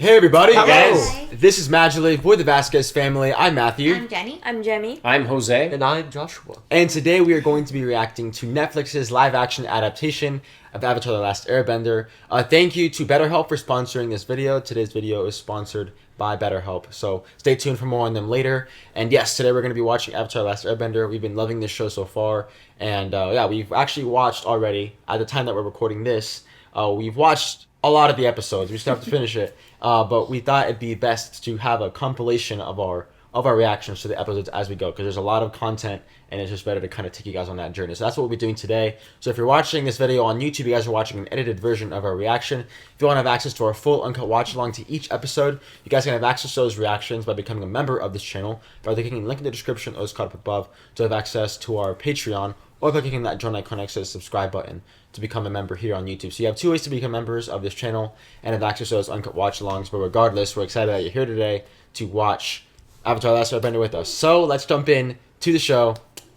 Hey everybody! Hello. Guys, this is MaJeliv with the Vasquez Family. I'm Matthew. I'm Jenny. I'm Jemmy. I'm Jose. And I'm Joshua. And today we are going to be reacting to Netflix's live-action adaptation of Avatar The Last Airbender. Thank you to BetterHelp for sponsoring this video. Today's video is sponsored by BetterHelp, so stay tuned for more on them later. And yes, today we're going to be watching Avatar The Last Airbender. We've been loving this show so far, and we've actually watched already, at the time that we're recording this, we've watched a lot of the episodes. We still have to finish it, but we thought it'd be best to have a compilation of our reactions to the episodes as we go, because there's a lot of content and it's just better to kind of take you guys on that journey. So that's what we'll be doing today. So if you're watching this video on YouTube, you guys are watching an edited version of our reaction. If you want to have access to our full uncut watch along to each episode, you guys can have access to those reactions by becoming a member of this channel by clicking the link in the description or card up above to have access to our Patreon, or by clicking that join icon next to the subscribe button to become a member here on YouTube. So you have two ways to become members of this channel and have access to those uncut watch-alongs. But regardless, we're excited that you're here today to watch Avatar The Last Airbender with us. So let's jump in to the show.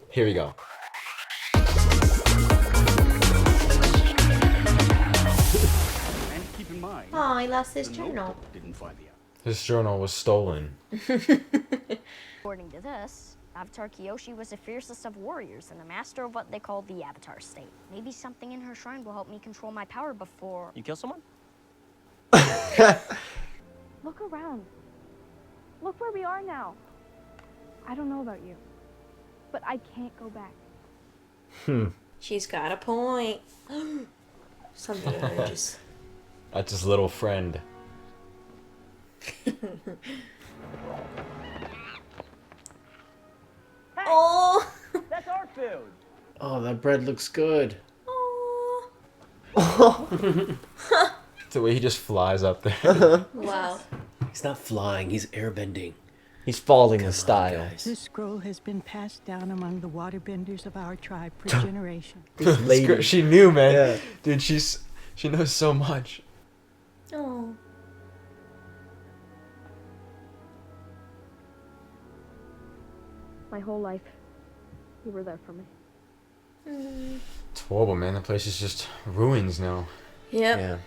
Here we go. And keep in mind, Oh, he lost his the journal. notebook didn't find the This journal was stolen. According to this, Avatar Kyoshi was the fiercest of warriors and the master of what they call the Avatar state. Maybe something in her shrine will help me control my power before... You kill someone? Look around. Look where we are now. I don't know about you, but I can't go back. She's got a point. Something emerges. That's his little friend. Oh. That's our food. Oh, that bread looks good. Oh. The way he just flies up there. Wow. He's not flying, he's airbending. He's falling in Come on, style. guys. This scroll has been passed down among the waterbenders of our tribe for generations. Lady. She knew, man. Yeah. Dude, she knows so much. Oh. My whole life, you were there for me. It's horrible, man. The place is just ruins now. Yep. Yeah.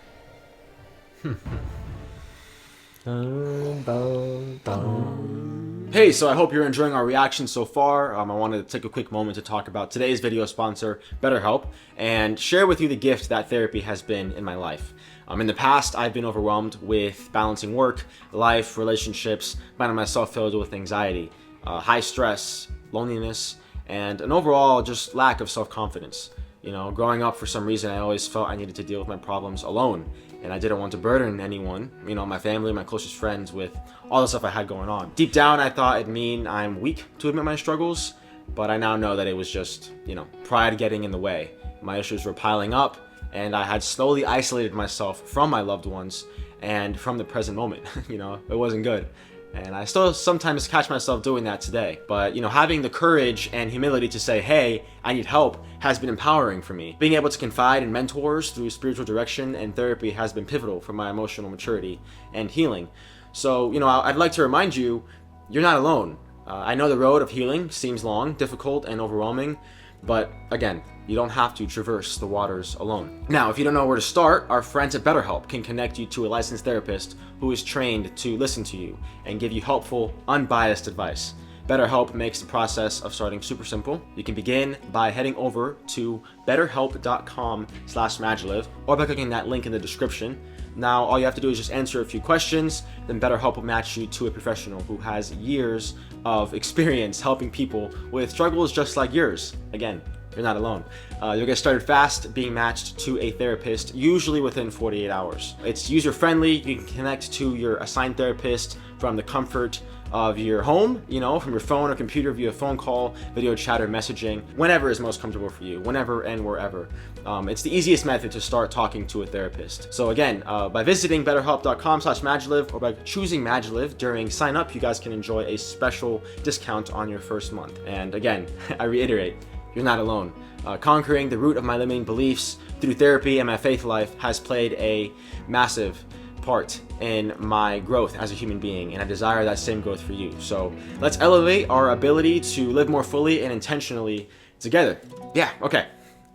Hey, so I hope you're enjoying our reaction so far. I wanted to take a quick moment to talk about today's video sponsor, BetterHelp, and share with you the gift that therapy has been in my life. In the past, I've been overwhelmed with balancing work, life, relationships, finding myself filled with anxiety, high stress, loneliness, and an overall just lack of self-confidence. You know, growing up, for some reason, I always felt I needed to deal with my problems alone, and I didn't want to burden anyone, you know, my family, my closest friends, with all the stuff I had going on. Deep down, I thought it'd mean I'm weak to admit my struggles, but I now know that it was just, you know, pride getting in the way. My issues were piling up, and I had slowly isolated myself from my loved ones and from the present moment. You know, it wasn't good. And I still sometimes catch myself doing that today. But, you know, having the courage and humility to say, hey, I need help, has been empowering for me. Being able to confide in mentors through spiritual direction and therapy has been pivotal for my emotional maturity and healing. So, you know, I'd like to remind you, you're not alone. I know the road of healing seems long, difficult, and overwhelming, but again, you don't have to traverse the waters alone. Now, if you don't know where to start, our friends at BetterHelp can connect you to a licensed therapist who is trained to listen to you and give you helpful, unbiased advice. BetterHelp makes the process of starting super simple. You can begin by heading over to betterhelp.com/MaJeliv or by clicking that link in the description. Now, all you have to do is just answer a few questions, then BetterHelp will match you to a professional who has years of experience helping people with struggles just like yours. Again, you're not alone. You'll get started fast being matched to a therapist, usually within 48 hours. It's user-friendly. You can connect to your assigned therapist from the comfort of your home, you know, from your phone or computer via phone call, video chat, or messaging, whenever is most comfortable for you, whenever and wherever. It's the easiest method to start talking to a therapist. So again, by visiting betterhelp.com/MaJeliv or by choosing MaJeliv during sign up, you guys can enjoy a special discount on your first month. And again, I reiterate, you're not alone. Conquering the root of my limiting beliefs through therapy and my faith life has played a massive part in my growth as a human being, and I desire that same growth for you. So let's elevate our ability to live more fully and intentionally together. Yeah, okay.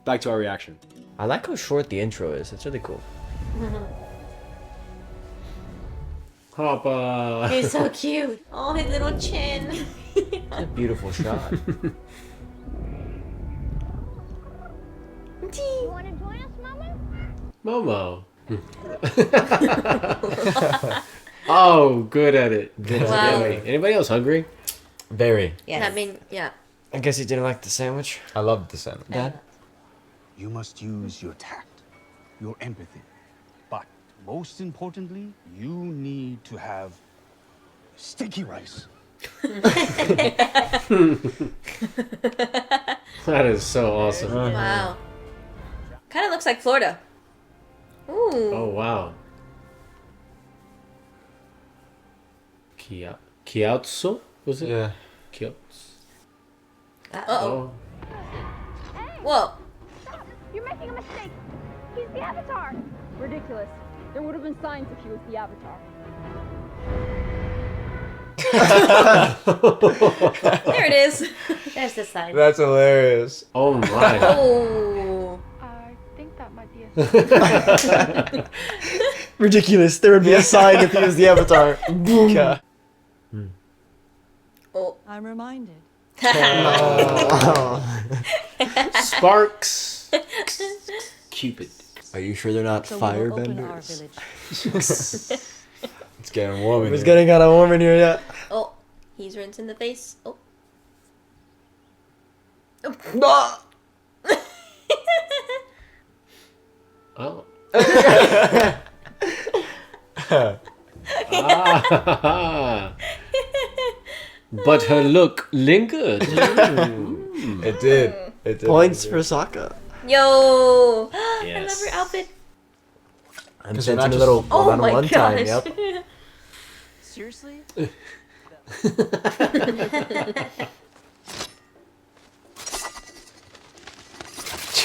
Back to our reaction. I like how short the intro is. It's really cool. Papa. He's so cute. Oh, his little chin. A beautiful shot. You want to join us, Mama? Momo. Oh, good at it. Wow. Anybody else hungry? Very. Yes. I mean, yeah. I guess you didn't like the sandwich, I loved the sandwich. Dad? You must use your tact, your empathy. But most importantly, you need to have sticky rice. That is so awesome. Wow. Kind of looks like Florida. Ooh. Oh, wow. Kiautso? Was it? Yeah. Kiautso. Uh-oh. Whoa. You're making a mistake. He's the Avatar. Ridiculous. There would have been signs if he was the Avatar. There it is. There's the sign. That's hilarious. Oh, my. Oh. I think that might be it. Ridiculous. There would be a sign if he was the Avatar. Boom. Oh. I'm reminded. Sparks. Cupid. Are you sure they're not So we'll open our firebenders? village. It's getting warm in It's here. getting kind of warm in here, yeah. Oh. He's rinsing the face. Oh. Oh. Ah. But her look lingered. It did. It did. Points for Sokka. Yo. I love Yes. her outfit. I'm 'Cause we're sensing not a just- little Oh one my one gosh. time, yep. Seriously?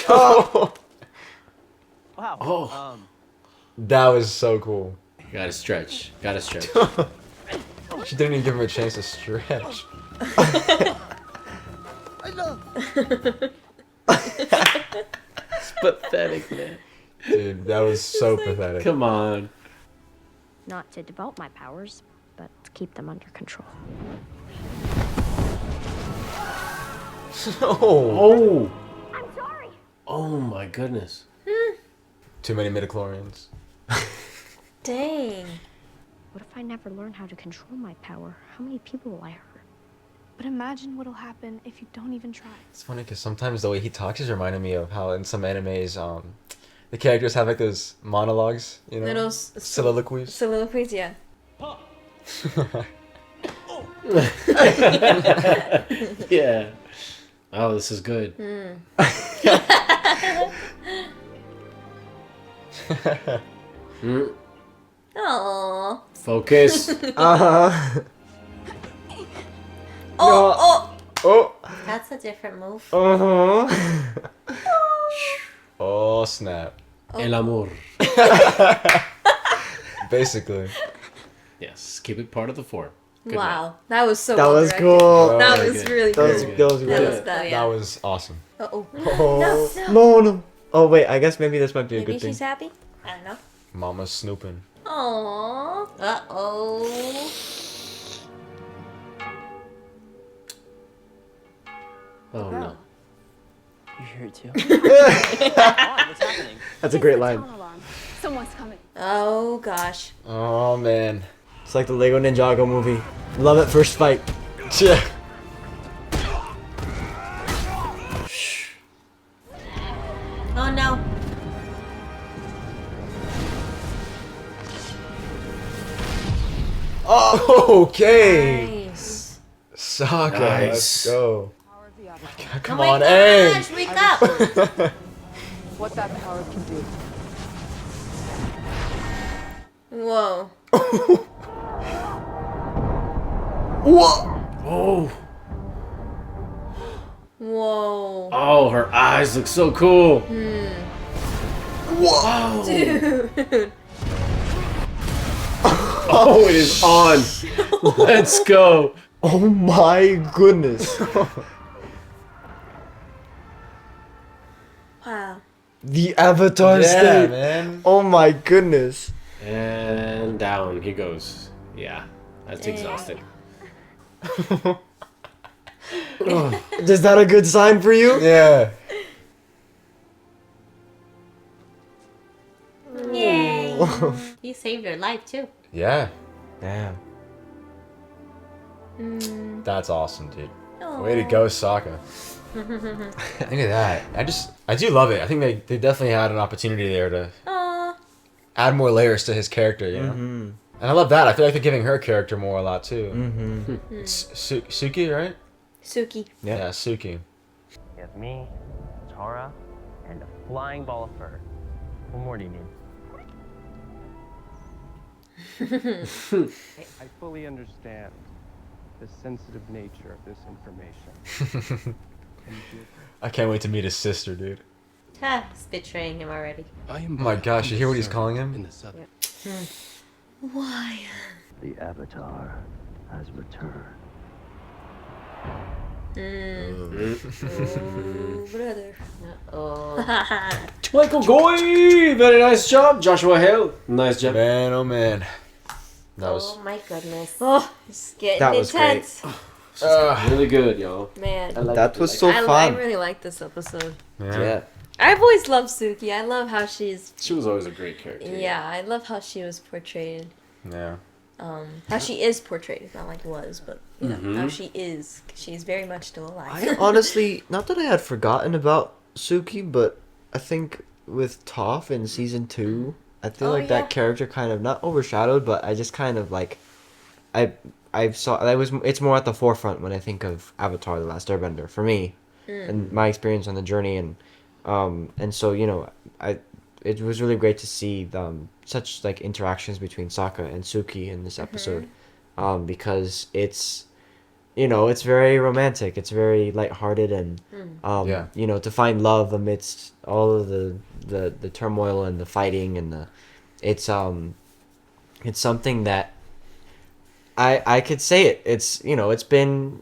Oh, Wow. Oh. that was so cool. Gotta stretch. Gotta stretch. She didn't even give him a chance to stretch. It's pathetic, man. Dude, that was so pathetic. Come on. Not to develop my powers, but to keep them under control. Oh. Oh. I'm sorry. Oh my goodness. Too many midichlorians. Dang. What if I never learn how to control my power? How many people will I hurt? But imagine what'll happen if you don't even try. It's funny because sometimes the way he talks is reminding me of how in some animes, the characters have like those monologues, you know, Little soliloquies. soliloquies, yeah. Yeah. Oh, this is good. Mm. Aww. Focus. Uh-huh. Oh, Oh. That's a different move. Uh-huh. Oh snap! El amor. Basically. Yes. Keep it part of the form. Good Wow. That was so That well was directed. cool. That Very was good. really That was, good. that was That really was that, yeah. That was awesome. Uh-oh. Oh. No. No. Oh, wait. I guess maybe this might be a Maybe good thing. she's happy? I don't know. Mama's snooping. Aww. Uh-oh. Oh no. You hear it too? What's happening? That's a great line. Alarm. Someone's coming. Oh, gosh. Oh man. It's like the Lego Ninjago movie. Love at first fight. Yeah. Oh, no. Oh, okay. Nice. Sokka, Nice. let's go. Come Oh my on, Aang. gosh, wake up. What that power can do. Whoa. Whoa. Oh. Whoa. Oh, her eyes look so cool. Whoa. Dude. Oh, it is on. Let's go. Oh my goodness. Wow. The Avatar Yeah, state. man. Oh my goodness. And down he goes. Yeah, that's Yeah. exhausting. Is that a good sign for you? Yeah. Yay! He saved her life too. Yeah. Damn. That's awesome, dude. Aw. Way to go, Sokka. Look at that. I do love it. I think they definitely had an opportunity there to Aw. add more layers to his character, you know? Mm-hmm. And I love that. I feel like they're giving her character more a lot, too. Mm-hmm. It's Suki, right? Suki. Yep. Yeah, Suki. You have me, Tara, and a flying ball of fur. What more do you need? I fully understand the sensitive nature of this information. I can't wait to meet his sister, dude. Ha, he's betraying him already. I am Oh my gosh, you hear what he's calling in him? the southern. Why? The Avatar has returned. Oh, brother. Oh. Michael Goy! Very nice job. Joshua Hill. Nice job. Man, oh man. That was... Oh my goodness. Oh, it's getting That was great. intense. Really good, y'all. Man. That was so I fun. really like this episode. Yeah. I've always loved Suki. I love how she's... She was always a great character. Yeah, I love how she was portrayed. Yeah. How she is portrayed. Not like was, but, you know, how she is. 'Cause she's very much still alive. I honestly, not that I had forgotten about Suki, but I think with Toph in season 2, I feel like yeah. that character kind of not overshadowed, but I just kind of like, I saw that it's more at the forefront when I think of Avatar: The Last Airbender for me, and my experience on the journey, and so you know, it was really great to see such like interactions between Sokka and Suki in this episode, because it's, you know, it's very romantic, it's very lighthearted, and Yeah. you know, to find love amidst all of the turmoil and the fighting and it's something that I could say it. It's, you know, it's been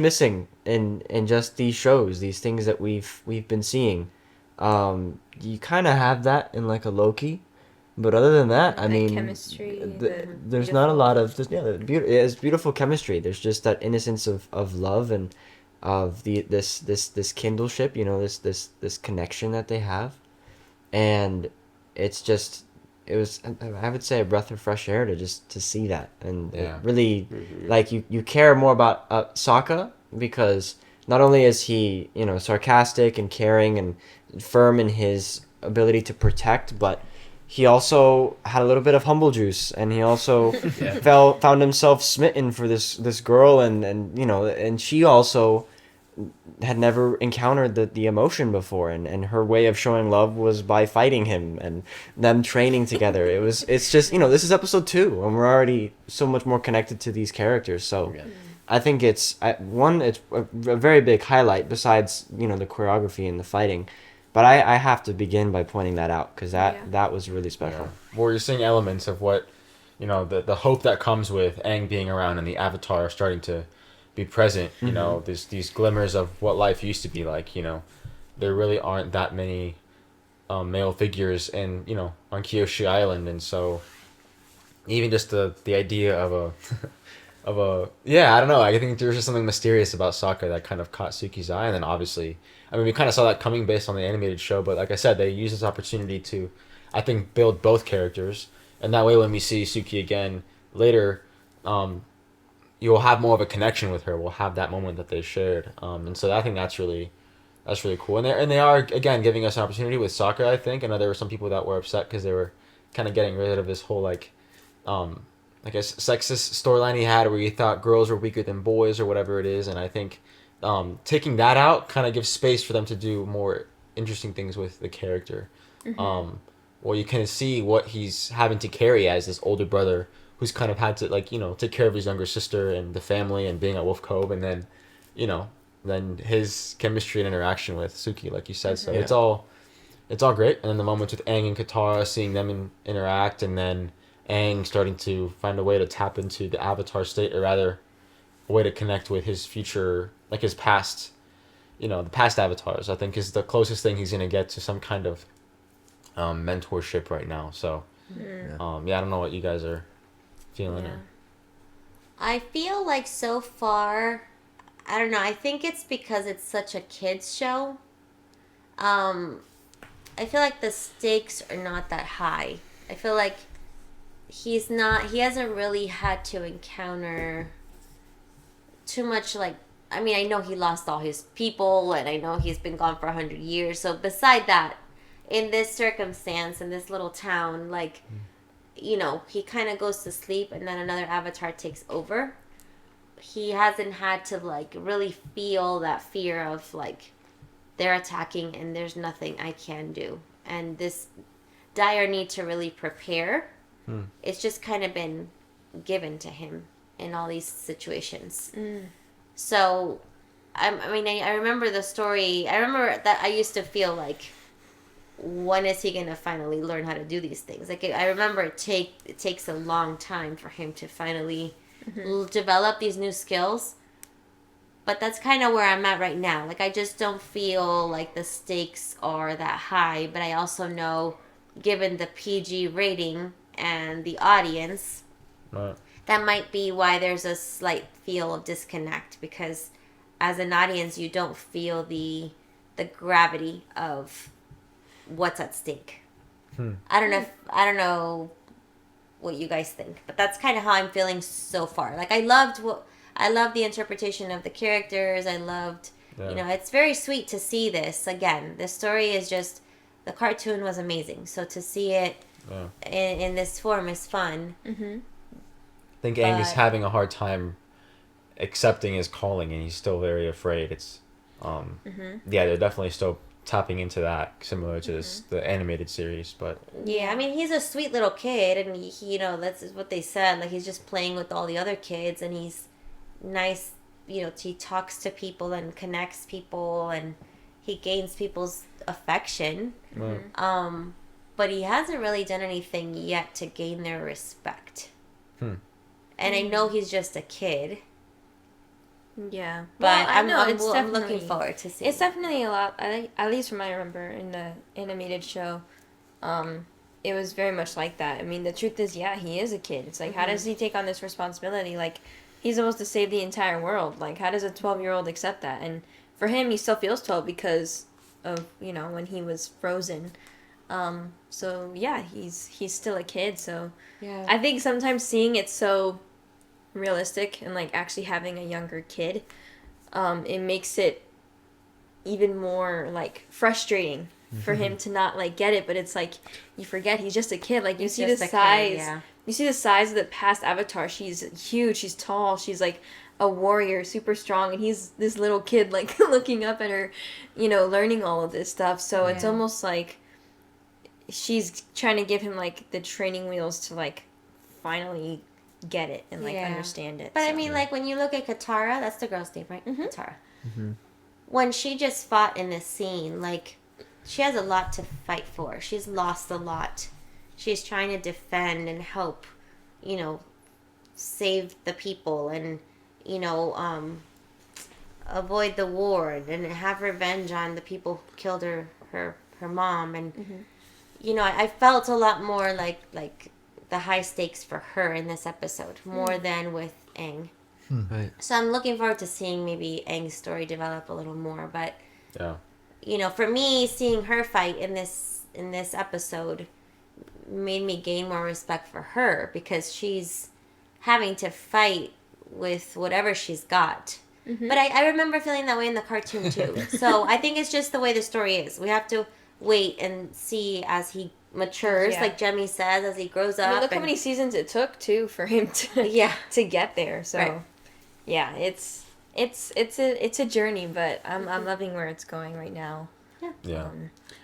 missing in just these shows, these things that we've been seeing. You kind of have that in like a Loki, but other than that, I The mean, chemistry, there's not a lot of it's beautiful chemistry. There's just that innocence of love and of this kindleship, you know, this connection that they have, and it's just, it was, I would say, a breath of fresh air to see that, and Yeah. it really, like, you care more about Sokka, because not only is he, you know, sarcastic and caring and firm in his ability to protect, but he also had a little bit of humble juice, and he also found himself smitten for this girl, and you know, and she also had never encountered the emotion before, and her way of showing love was by fighting him and them training together. It's just, you know, this is episode 2 and we're already so much more connected to these characters, so I think it's a very big highlight, besides, you know, the choreography and the fighting, but I have to begin by pointing that out, because that was really special. Well, you're seeing elements of what, you know, the hope that comes with Aang being around and the Avatar starting to be present. You know, there's these glimmers of what life used to be like. You know, there really aren't that many male figures in, you know, on Kyoshi Island, and so even just the idea of a I don't know, I think there's just something mysterious about Sokka that kind of caught Suki's eye, and then obviously, I mean, we kind of saw that coming based on the animated show, but like I said, they used this opportunity to, I think, build both characters, and that way when we see Suki again later, you'll have more of a connection with her. We'll have that moment that they shared, and so I think that's really cool. And they are, again, giving us an opportunity with Sokka, I think. I know there were some people that were upset because they were kind of getting rid of this whole like I guess sexist storyline he had, where he thought girls were weaker than boys or whatever it is. And I think taking that out kind of gives space for them to do more interesting things with the character. Well, you can see what he's having to carry as this older brother who's kind of had to, like, you know, take care of his younger sister and the family and being at Wolf Cove, and then, you know, then his chemistry and interaction with Suki, like you said. So it's all great. And then the moments with Aang and Katara, seeing them interact, and then Aang starting to find a way to tap into the Avatar state, or rather a way to connect with his future, like his past, you know, the past Avatars, I think is the closest thing he's going to get to some kind of mentorship right now. So I don't know what you guys are feeling Yeah. it? I feel like so far, I don't know. I think it's because it's such a kids show. I feel like the stakes are not that high. I feel like he hasn't really had to encounter too much, like, I mean, I know he lost all his people, and I know he's been gone for 100 years. So beside that, in this circumstance, in this little town, like, you know, he kind of goes to sleep and then another avatar takes over. He hasn't had to, like, really feel that fear of, like, they're attacking and there's nothing I can do. And this dire need to really prepare, it's just kind of been given to him in all these situations. So, I remember the story. I remember that I used to feel like, when is he going to finally learn how to do these things? Like, I remember it takes a long time for him to finally develop these new skills. But that's kind of where I'm at right now. Like, I just don't feel like the stakes are that high. But I also know, given the PG rating and the audience, that might be why there's a slight feel of disconnect. Because as an audience, you don't feel the gravity of what's at stake. I don't know what you guys think, but that's kind of how I'm feeling so far. Like, I loved the interpretation of the characters. I loved, you know, it's very sweet to see this again. The story is just, the cartoon was amazing, so to see it in this form is fun. I think Aang is having a hard time accepting his calling, and he's still very afraid. It's yeah, they're definitely still tapping into that, similar to the animated series. But yeah, I mean, he's a sweet little kid, and he, you know, that's what they said, like, he's just playing with all the other kids, and he's nice, you know, he talks to people and connects people, and he gains people's affection. But he hasn't really done anything yet to gain their respect. And I know he's just a kid. Yeah, But well, I know I'm looking forward to seeing. It's definitely a lot. At least from what I remember in the animated show, it was very much like that. I mean, the truth is, yeah, he is a kid. It's like, how does he take on this responsibility? Like, he's supposed to save the entire world. Like, how does a 12-year-old accept that? And for him, he still feels 12 because of, you know, when he was frozen. So yeah, he's still a kid. So Yeah. I think sometimes seeing it so realistic and, like, actually having a younger kid, it makes it even more, like, frustrating for him to not, like, get it. But it's like, you forget he's just a kid. Like, you see the size. You see the size of the past Avatar. She's huge. She's tall. She's, like, a warrior, super strong, and he's this little kid, like, looking up at her, you know, learning all of this stuff. So it's almost like she's trying to give him, like, the training wheels to, like, finally get it and, like, understand it. But so. I mean, like, when you look at Katara, that's the girl's name, right? Katara. When she just fought in this scene, like, she has a lot to fight for. She's lost a lot. She's trying to defend and help, you know, save the people and, you know, avoid the war and have revenge on the people who killed her mom. And, you know, I felt a lot more like the high stakes for her in this episode, more than with Aang. Right. So I'm looking forward to seeing maybe Aang's story develop a little more. But, you know, for me, seeing her fight in this episode made me gain more respect for her, because she's having to fight with whatever she's got. But I remember feeling that way in the cartoon too. So I think it's just the way the story is. We have to wait and see as he matures, like Jemmy says, as he grows up. I mean, look how many seasons it took too for him to to get there. So yeah, it's a journey, but I'm loving where it's going right now. Yeah.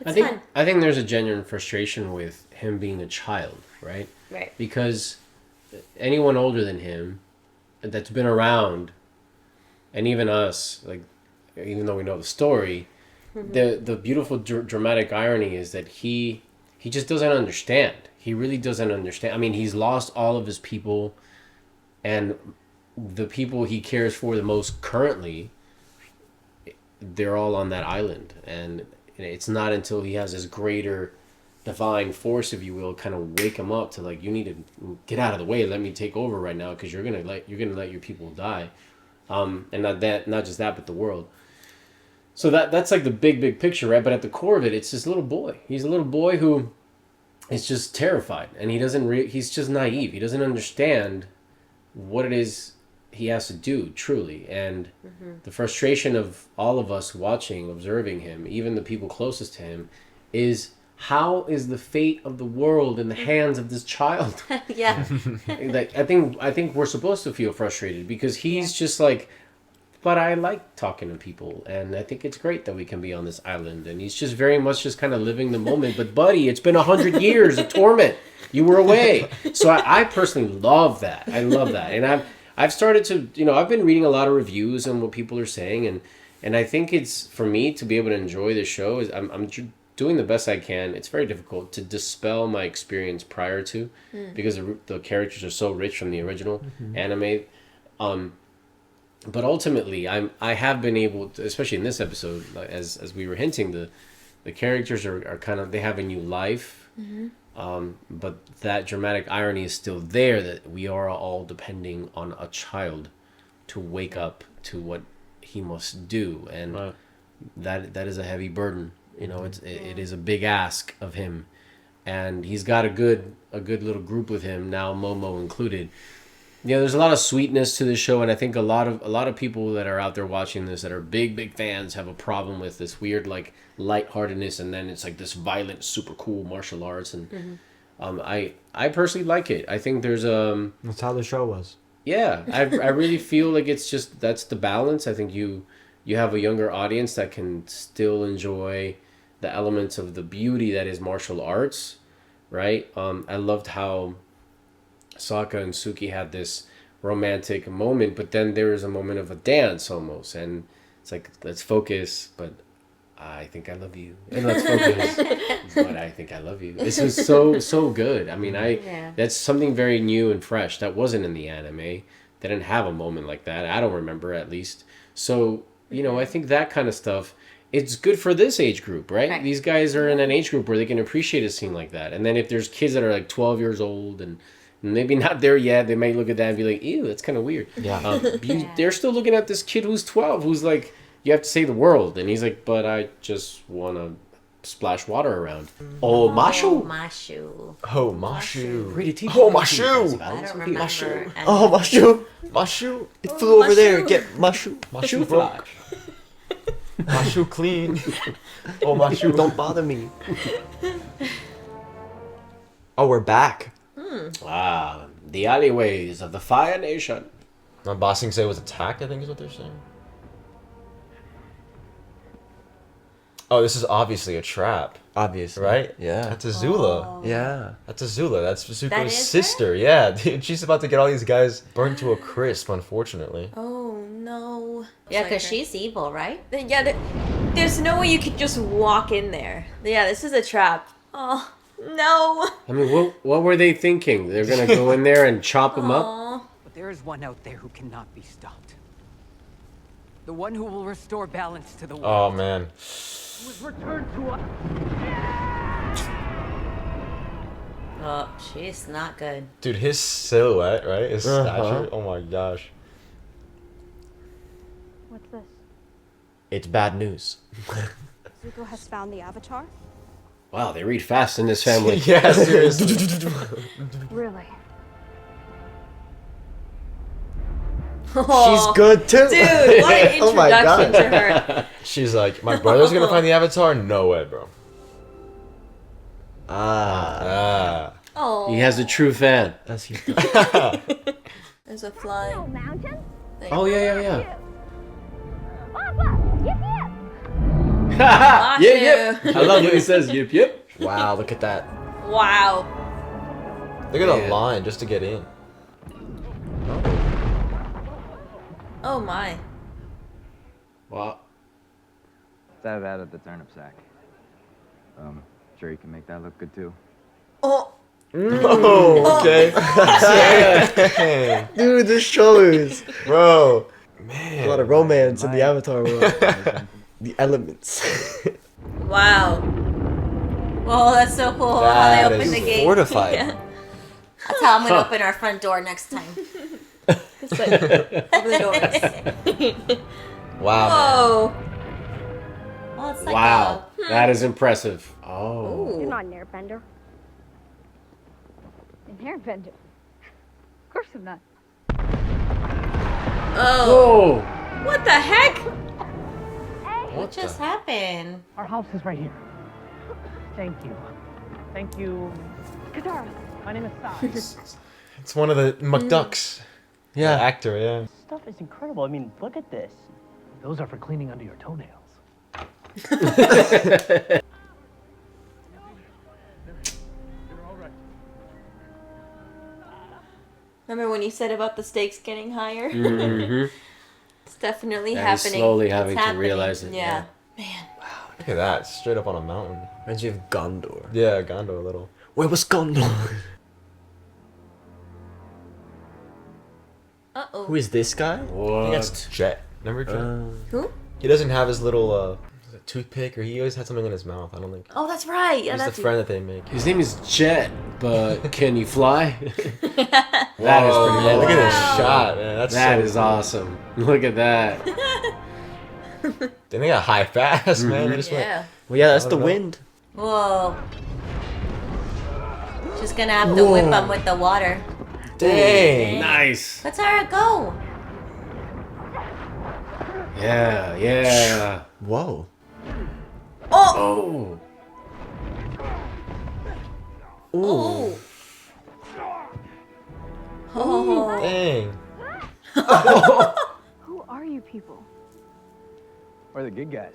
I think there's a genuine frustration with him being a child, right? Right. Because anyone older than him that's been around, and even us, like, even though we know the story, the beautiful dramatic irony is that he just doesn't understand. He really doesn't understand. I mean, he's lost all of his people, and the people he cares for the most currently, they're all on that island. And it's not until he has this greater divine force, if you will, kind of wake him up to like, you need to get out of the way. Let me take over right now, because you're gonna let your people die, and not just that, but the world. So that's like the big picture, right? But at the core of it, it's this little boy. He's a little boy who is just terrified, and he's just naive. He doesn't understand what it is he has to do, truly. And the frustration of all of us watching, observing him, even the people closest to him, is how is the fate of the world in the hands of this child? Yeah. Like, I think we're supposed to feel frustrated, because he's just like, but I like talking to people, and I think it's great that we can be on this island. And he's just very much just kind of living the moment. But buddy, it's been 100 years of torment. You were away. So I personally love that. I love that. And I've started to, I've been reading a lot of reviews and what people are saying. And I think it's, for me to be able to enjoy the show, is I'm doing the best I can. It's very difficult to dispel my experience prior to, because the characters are so rich from the original anime. But ultimately, I have been able to, especially in this episode, as we were hinting, the characters are kind of, they have a new life. But that dramatic irony is still there, that we are all depending on a child to wake up to what he must do, and that is a heavy burden. It is a big ask of him, and he's got a good little group with him now, Momo included. There's a lot of sweetness to this show, and I think a lot of people that are out there watching this that are big fans have a problem with this weird like lightheartedness, and then it's like this violent, super cool martial arts, and I personally like it. I think there's that's how the show was. Yeah, I really feel like it's just, that's the balance. I think you have a younger audience that can still enjoy the elements of the beauty that is martial arts, right? I loved how Sokka and Suki had this romantic moment, but then there is a moment of a dance almost, and it's like, let's focus, but I think I love you, and let's focus, but I think I love you. This is so good. I mean, that's something very new and fresh that wasn't in the anime. They didn't have a moment like that. I don't remember, at least. So I think that kind of stuff, it's good for this age group, right? These guys are in an age group where they can appreciate a scene like that. And then if there's kids that are like 12 years old and maybe not there yet, they might look at that and be like, ew, that's kind of weird. They're still looking at this kid who's 12, who's like, you have to save the world. And he's like, but I just want to splash water around. Oh, Mashu. Mashu. Oh, Mashu. Oh, Mashu. I don't remember. Mashu. Oh, Mashu. Mashu. It flew over there. Get Mashu. Mashu broke. Mashu clean. Oh, Mashu, don't bother me. Oh, we're back. The alleyways of the Fire Nation. My bossing say was attacked, I think is what they're saying. Oh, this is obviously a trap. Obviously. Right? Yeah. That's Azula. Yeah. That's Azula. That's That Zuko's is sister. Yeah. Dude, she's about to get all these guys burned to a crisp, unfortunately. Oh no. Yeah, because she's evil, right? Yeah, there's no way you could just walk in there. Yeah, this is a trap. Oh no. I mean, what were they thinking? They're going to go in there and chop them up? But there is one out there who cannot be stopped. The one who will restore balance to the world. Oh, man. Was returned to us. Oh, she's not good. Dude, his silhouette, right? His stature. Oh my gosh. What's this? It's bad news. Zuko has found the Avatar? Wow, they read fast in this family. Yeah, seriously. Really? She's good too. Dude, what an Oh my introduction God. to her. She's like, my brother's gonna find the Avatar? No way, bro. Oh. He has a true fan. That's he. There's a flying mountain? thing. Oh, yeah. Mashu. Yep. I love when he says yep. Wow, look at that. Wow. Look at the line just to get in. Oh my. Wow. That out of the turnip sack. Sure you can make that look good too. Oh. Oh, okay. Dude, this shows. Bro. Man. A lot of romance in the Avatar world. The elements. Wow. Oh, that's so cool. That how they open is the gate. fortified. Yeah. That's how I'm gonna open our front door next time. Just like, open the doors. Wow. Whoa. Well, it's like Wow, a, that is impressive. Oh. You're not an airbender. An airbender? Of course I'm not. Oh. Whoa. What the heck? What just happened? Our house is right here. Thank you. Thank you. Katara. My name is Sai. It's one of the McDucks. Yeah. The actor, yeah. This stuff is incredible. I mean, look at this. Those are for cleaning under your toenails. Remember when you said about the stakes getting higher? Mm-hmm. It's definitely Yeah, he's happening. slowly It's having to happening. realize it, Yeah. Look at that, straight up on a mountain. Reminds you of Gondor. Yeah, Gondor a little. Where was Gondor? Uh-oh. Who is this guy? I think What? that's Jet. Remember Jet? Who? He doesn't have his little toothpick, or he always had something in his mouth. I don't think. Oh, that's right. Yeah, He's that's the friend that they make. His name is Jet, but can he fly? That is pretty Whoa, cool. look at this shot, man. That's That so is cool. awesome. Look at that. Then they got high fast, man. They just went. Yeah. Well, yeah, that's I the don't know. wind. Whoa. Just gonna have to whip them with the water. Dang. Nice. Katara, go. Yeah, yeah. Whoa. Oh. Oh. Oh. Dang. Who are you people? We're the good guys.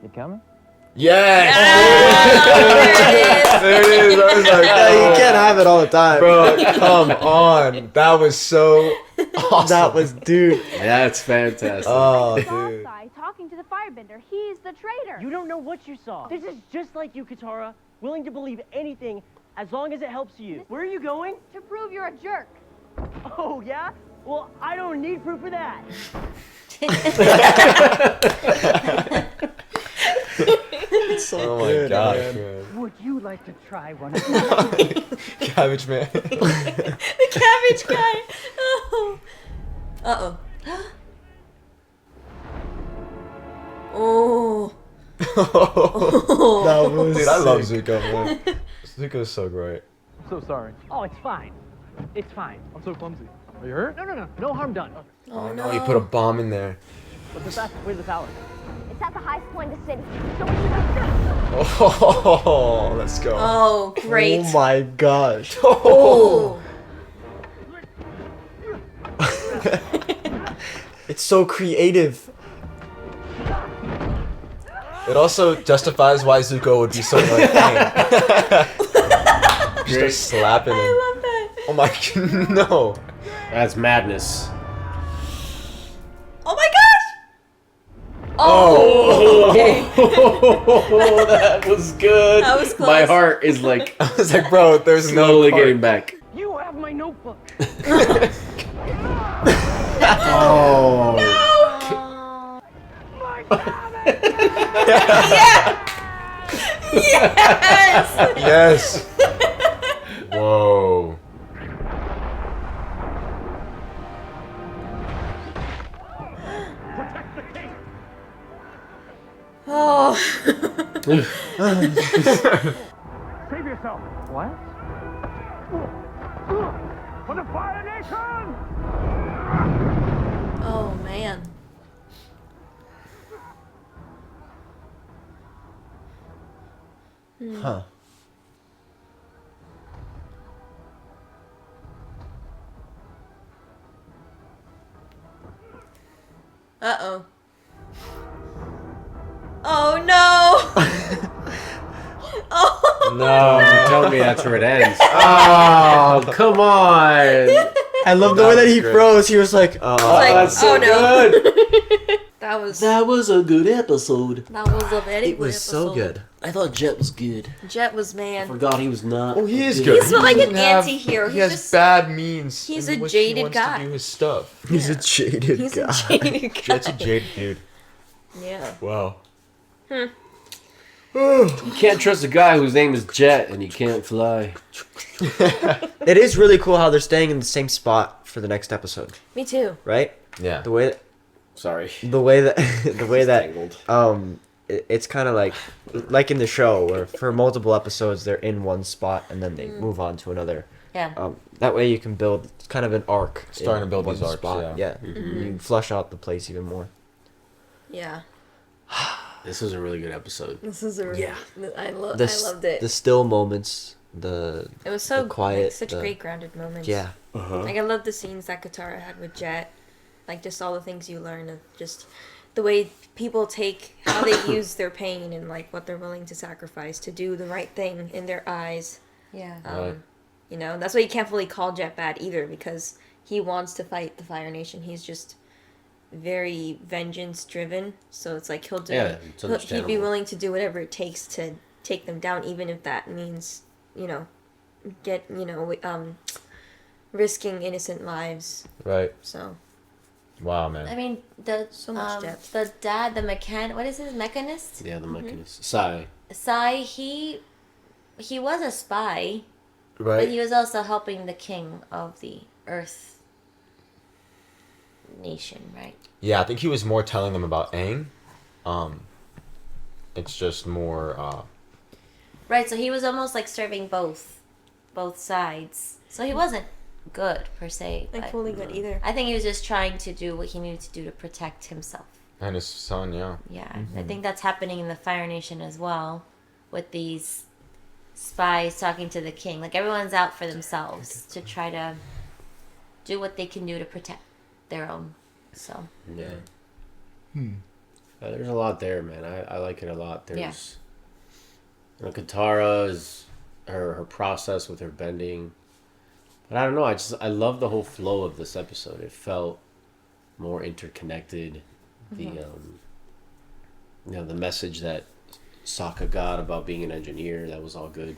You coming? Yes. Ah, There it is. I was like, Yeah, you can't have it all the time. bro, come on. That was so awesome. That was, dude. That's fantastic. Oh, I saw dude. Sai talking to the firebender. He's the traitor. You don't know what you saw. This is just like you, Katara. Willing to believe anything as long as it helps you. Where are you going? To prove you're a jerk. Oh, yeah? Well, I don't need proof of that. Oh my gosh, man. Would you like to try one of these? Cabbage man. The cabbage guy. Oh. Uh-oh. Oh. That was Dude, I love sick. Zuko, man. Zuko's so great. I'm so sorry. Oh, it's fine. It's fine. I'm so clumsy. Are you hurt? No. No harm done. Oh no, he put a bomb in there. What's the fastest way to the palace? It's at the highest point in the city. So we need to Oh, let's go. Oh, great. Oh my gosh. Oh. It's so creative. It also justifies why Zuko would be so like, dang. Start slapping him. I love that. Oh my no. That's madness. Oh my gosh. Oh, Okay. that was good. That was close. My heart is like I was like, bro, there's no slowly part. getting back. You have my notebook. Oh. Yes. Yes. Whoa. Oh. Save yourself. What? For the Fire Nation! Oh man. Huh. Uh-oh. Oh no. Oh. No, you tell me that's where it ends. Oh, come on. I love the way that he great. froze. He was like, Like, that's so oh no. good. That was a good episode. a very it good was so episode. good. I thought Jet was good. Jet was man. Forgot he was not. Oh, he is good. good. He's like an doesn't have- anti-hero. He He's has just- bad means. he's in a which jaded he wants guy. to do his stuff. He's a jaded He's guy. a jaded guy. Jet's a jaded dude. Yeah. Wow. Hmm. You can't trust a guy whose name is Jet and he can't fly. It is really cool how they're staying in the same spot for the next episode. Me too. Right? Yeah. The way that, Sorry. the way that Tangled. it's kind of like in the show where for multiple episodes they're in one spot and then they move on to another. Yeah. That way you can build kind of an arc. Starting to in build one these arcs, spot. yeah. You flush out the place even more. Yeah. This was a really good episode. This is a really, I loved The it. The still moments, It was so the quiet, like, such great grounded moments. Yeah. Like I love the scenes that Katara had with Jet, like just all the things you learn of just the way people take how they use their pain and like what they're willing to sacrifice to do the right thing in their eyes. Yeah. Right. You know, that's why you can't fully call Jet bad either because he wants to fight the Fire Nation. He's just very vengeance driven. So it's like he'll do. Yeah, it's he'd be understandable. willing to do whatever it takes to take them down, even if that means risking innocent lives. Right. So. Wow, man. I mean, the So much depth. the dad, the what is his mechanist? Yeah, the mechanist. Sai. Sai, he was a spy, Right. but he was also helping the king of the Earth nation, right? Yeah, I think he was more telling them about Aang. It's just more. Right, so he was almost like serving both sides. So he wasn't good per se. Like but fully good either. I think he was just trying to do what he needed to do to protect himself. And his son, yeah. Yeah, I think that's happening in the Fire Nation as well, with these spies talking to the king. Like everyone's out for themselves to try to do what they can do to protect their own. So Yeah. There's a lot there, man. I like it a lot. There's, Katara is her process with her bending. But I don't know. I love the whole flow of this episode. It felt more interconnected. The the message that Sokka got about being an engineer, that was all good.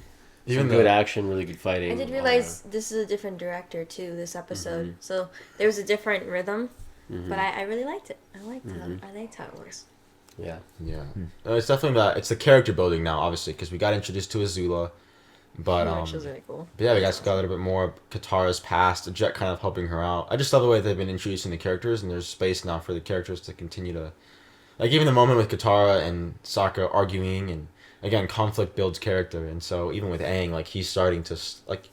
Even good action, really good fighting. I did realize this is a different director too. This episode, so there was a different rhythm, but I really liked it. I liked how it was. Yeah. Yeah. It's definitely it's the character building now, obviously, because we got introduced to Azula. But Which was really cool. But yeah, we got a little bit more of Katara's past, Jet kind of helping her out. I just love the way they've been introducing the characters, and there's space now for the characters to continue to, like even the moment with Katara and Sokka arguing, and again conflict builds character, and so even with Aang, like he's starting to like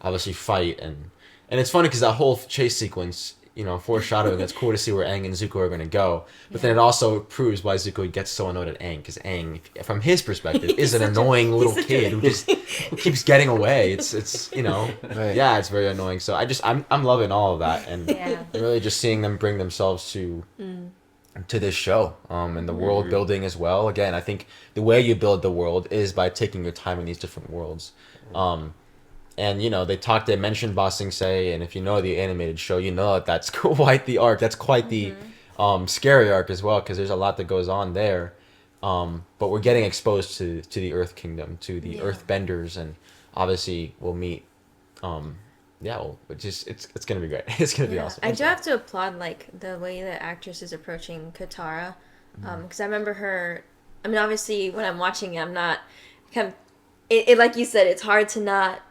obviously fight, and it's funny because that whole chase sequence, foreshadowing. It's cool to see where Aang and Zuko are going to go. But then it also proves why Zuko gets so annoyed at Aang. Because Aang, from his perspective, is an annoying little kid who just keeps getting away. It's Right. yeah, it's very annoying. So I'm loving all of that. And really just seeing them bring themselves to this show. And the world building as well. Again, I think the way you build the world is by taking your time in these different worlds. And they mentioned Ba Sing Se, and if you know the animated show, you know that's quite the arc. That's quite the scary arc as well, because there's a lot that goes on there. But we're getting exposed to the Earth Kingdom, to the Earth Benders, and obviously we'll meet. It's gonna be great. It's gonna be awesome. I do have to applaud like the way the actress is approaching Katara, because I remember her. I mean, obviously when I'm watching it, I'm not. It like you said, it's hard to not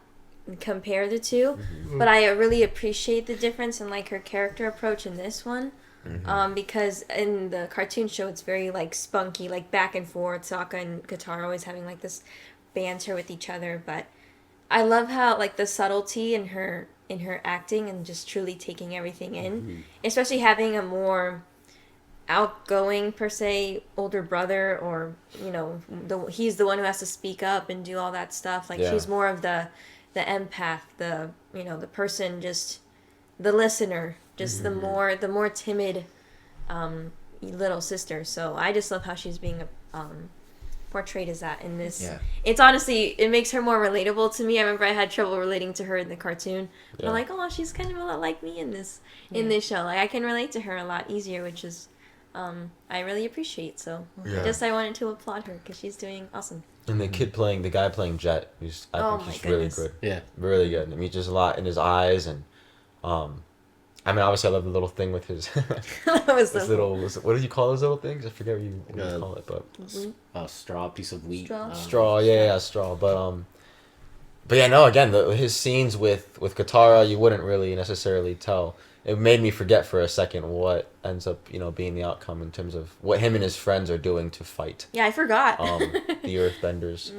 compare the two, but I really appreciate the difference in like her character approach in this one, because in the cartoon show it's very like spunky, like back and forth. Sokka and Katara always having like this banter with each other, but I love how like the subtlety in her acting and just truly taking everything in, especially having a more outgoing per se older brother, or he's the one who has to speak up and do all that stuff. Like she's more of the empath, the person, just the listener, just the more timid little sister. So I just love how she's being portrayed as that in this. It's honestly, it makes her more relatable to me. I remember I had trouble relating to her in the cartoon, but I'm like, oh, she's kind of a lot like me in this show. Like I can relate to her a lot easier, which is I really appreciate. So I wanted to applaud her because she's doing awesome. And the guy playing Jet, I think he's really good. Yeah, really good. I mean, just a lot in his eyes, and I mean, obviously, I love the little thing with his. That was this so little. What do you call those little things? I forget what you call it, but. A straw, piece of wheat. Straw, yeah, straw. But yeah, no. Again, his scenes with Katara, you wouldn't really necessarily tell. It made me forget for a second what ends up, being the outcome in terms of what him and his friends are doing to fight. Yeah, I forgot. The Earthbenders.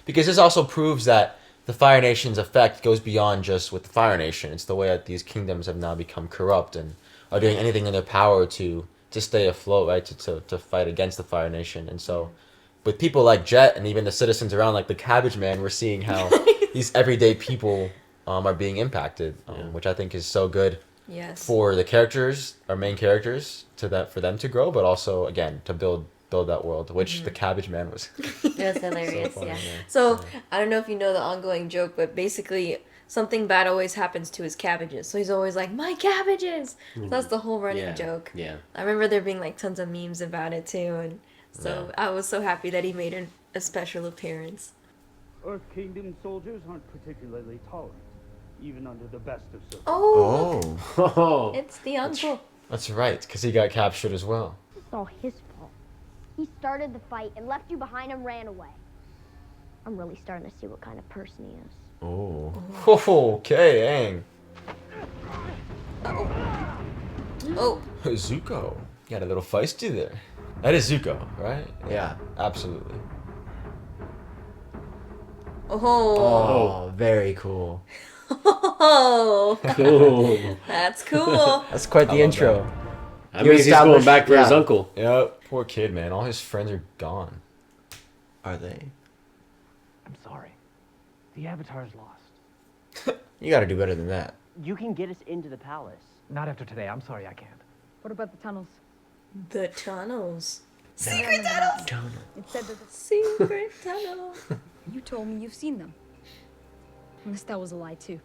Because this also proves that the Fire Nation's effect goes beyond just with the Fire Nation. It's the way that these kingdoms have now become corrupt and are doing anything in their power to stay afloat, right? To fight against the Fire Nation. And so, with people like Jet and even the citizens around, like the Cabbage Man, we're seeing how these everyday people are being impacted, which I think is so good. Yes. For the characters, our main characters, for them to grow, but also again to build that world, which the Cabbage Man was. It was hilarious, so funny, yeah. So I don't know if you know the ongoing joke, but basically something bad always happens to his cabbages. So he's always like, "My cabbages." So that's the whole running joke. Yeah. I remember there being like tons of memes about it too, and so I was so happy that he made a special appearance. Earth Kingdom soldiers aren't particularly tolerant, even under the best of circumstances. Oh, it's the uncle. That's right, because he got captured as well. It's all his fault. He started the fight and left you behind and ran away. I'm really starting to see what kind of person he is. Oh. Okay, dang. Oh. Zuko. You got a little feisty there. That is Zuko, right? Yeah, absolutely. Oh, very cool. Oh, cool. That's cool. That's quite the intro. I mean, he's going back for his uncle. Yep. Poor kid, man. All his friends are gone. Are they? I'm sorry. The Avatar's lost. You gotta do better than that. You can get us into the palace. Not after today. I'm sorry, I can't. What about the tunnels? The tunnels. Secret tunnels. It said that the secret tunnel. You told me you've seen them. Unless that was a lie too.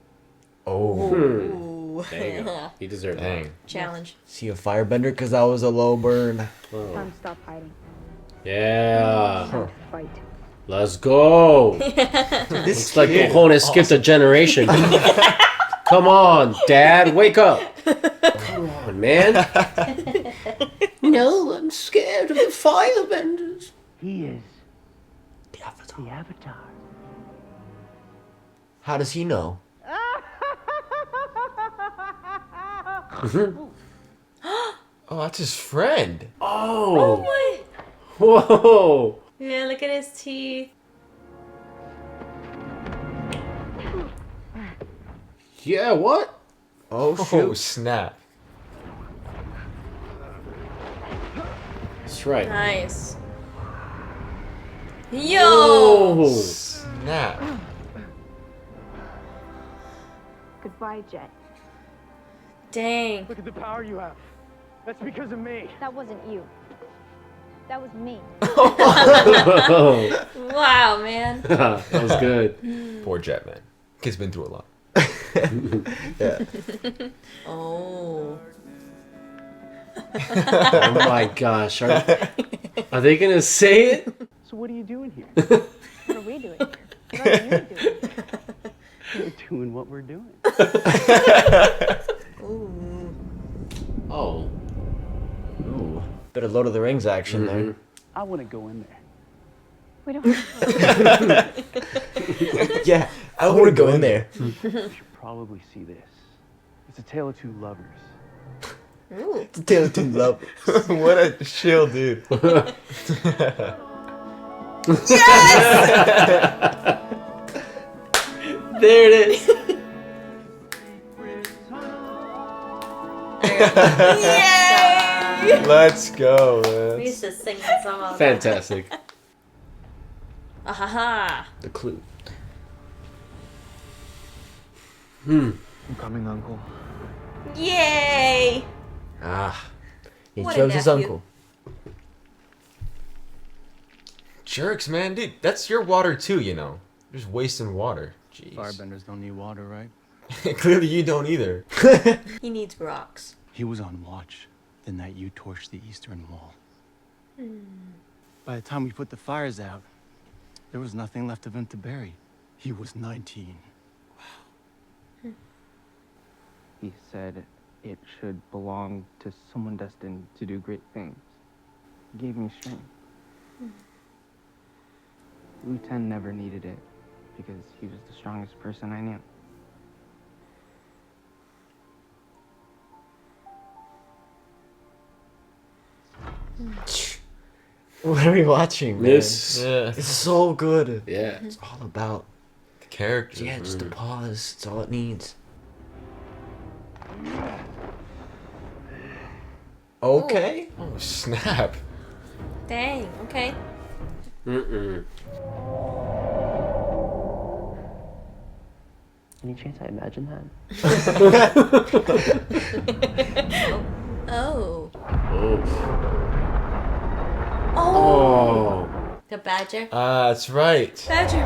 Oh. There you go. He deserved it. Challenge. See a firebender because that was a low burn. Time to stop hiding. Yeah. Time to fight. Let's go. Looks like Cojones skipped a generation. Come on, Dad, wake up. Come on, man. No, I'm scared of the firebenders. He is the Avatar. How does he know? Oh, that's his friend. Oh. my. Whoa. Yeah, look at his teeth. Yeah, what? Oh, shoot. Snap. That's right. Nice. Yo. Whoa. Snap. Goodbye, Jet. Dang. Look at the power you have. That's because of me. That wasn't you. That was me. Wow, man. That was good. Poor Jet, man. Kid's been through a lot. Yeah. Oh. Oh my gosh. Are they gonna say it? So what are you doing here? What are we doing here? What are you doing? We're doing what we're doing. Ooh. Oh. Ooh. Bit of Lord of the Rings action there. I want to go in there. We don't. Yeah, I want to go in there. You should probably see this. It's a tale of two lovers. Ooh. It's a tale of two lovers. What a chill dude. There it is. Yay! Let's go, man. We used to sing that song all the time. Fantastic. Ahaha. The clue. I'm coming, Uncle. Yay! Ah. He What a chose his nephew. uncle. Jerks, man. Dude, that's your water too, you know. You're just wasting water. Jeez. Firebenders don't need water, right? Clearly you don't either. He needs rocks. He was on watch the night you torched the Eastern Wall. By the time we put the fires out, there was nothing left of him to bury. He was 19. He said it should belong to someone destined to do great things. It gave me strength. Lu-10 never needed it because he was the strongest person I knew. What are we watching, man? This, It's so good. yeah, It's all about The characters. yeah, just the pause. It's all it needs. Okay. Oh, snap. Dang. Okay. Any chance I imagine that? Oh. Oh. Oh. The badger. That's right. Badger.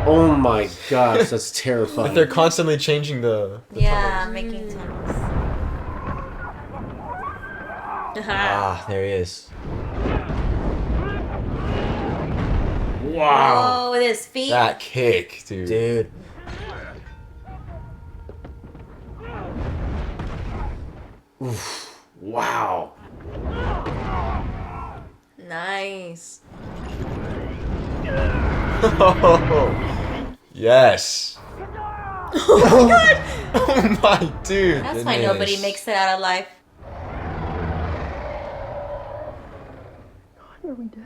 Oh my gosh, that's terrifying. Like they're constantly changing the Yeah, making tunnels. Ah, there he is. Wow. Oh, with his feet. That kick, dude. Dude. Oof. Wow. Nice. Yes. Oh my god. Oh my dude. That's why nobody makes it out alive. Are we dead?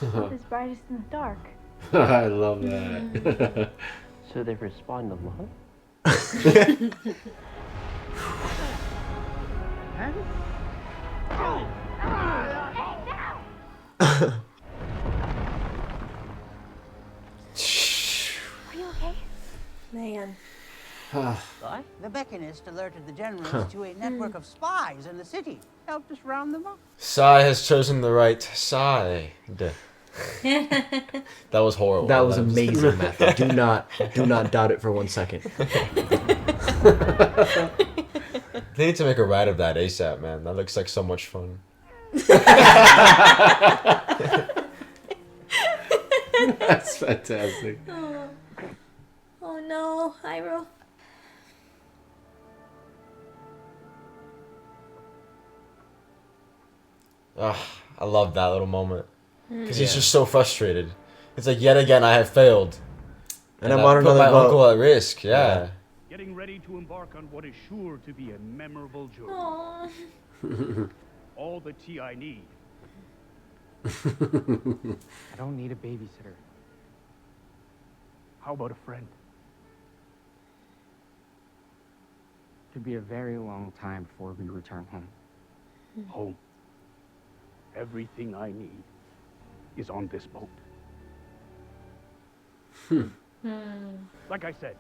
It's brightest in the dark. I love that. So they respond to love? Are you okay? Man. The Beckonist alerted the generals to a network of spies in the city. Helped us round them up. Sai has chosen the right side. That was horrible. That was amazing, Matthew. Do not doubt it for 1 second. They need to make a ride of that ASAP, man. That looks like so much fun. That's fantastic. Oh no, Iroh. I love that little moment. Because he's just so frustrated. It's like, yet again, I have failed. And I I'm on put another my boat. uncle at risk, yeah. Getting ready to embark on what is sure to be a memorable journey. Aww. All the tea I need. I don't need a babysitter. How about a friend? Could be a very long time before we return home. Home. Everything I need is on this boat. Like I said,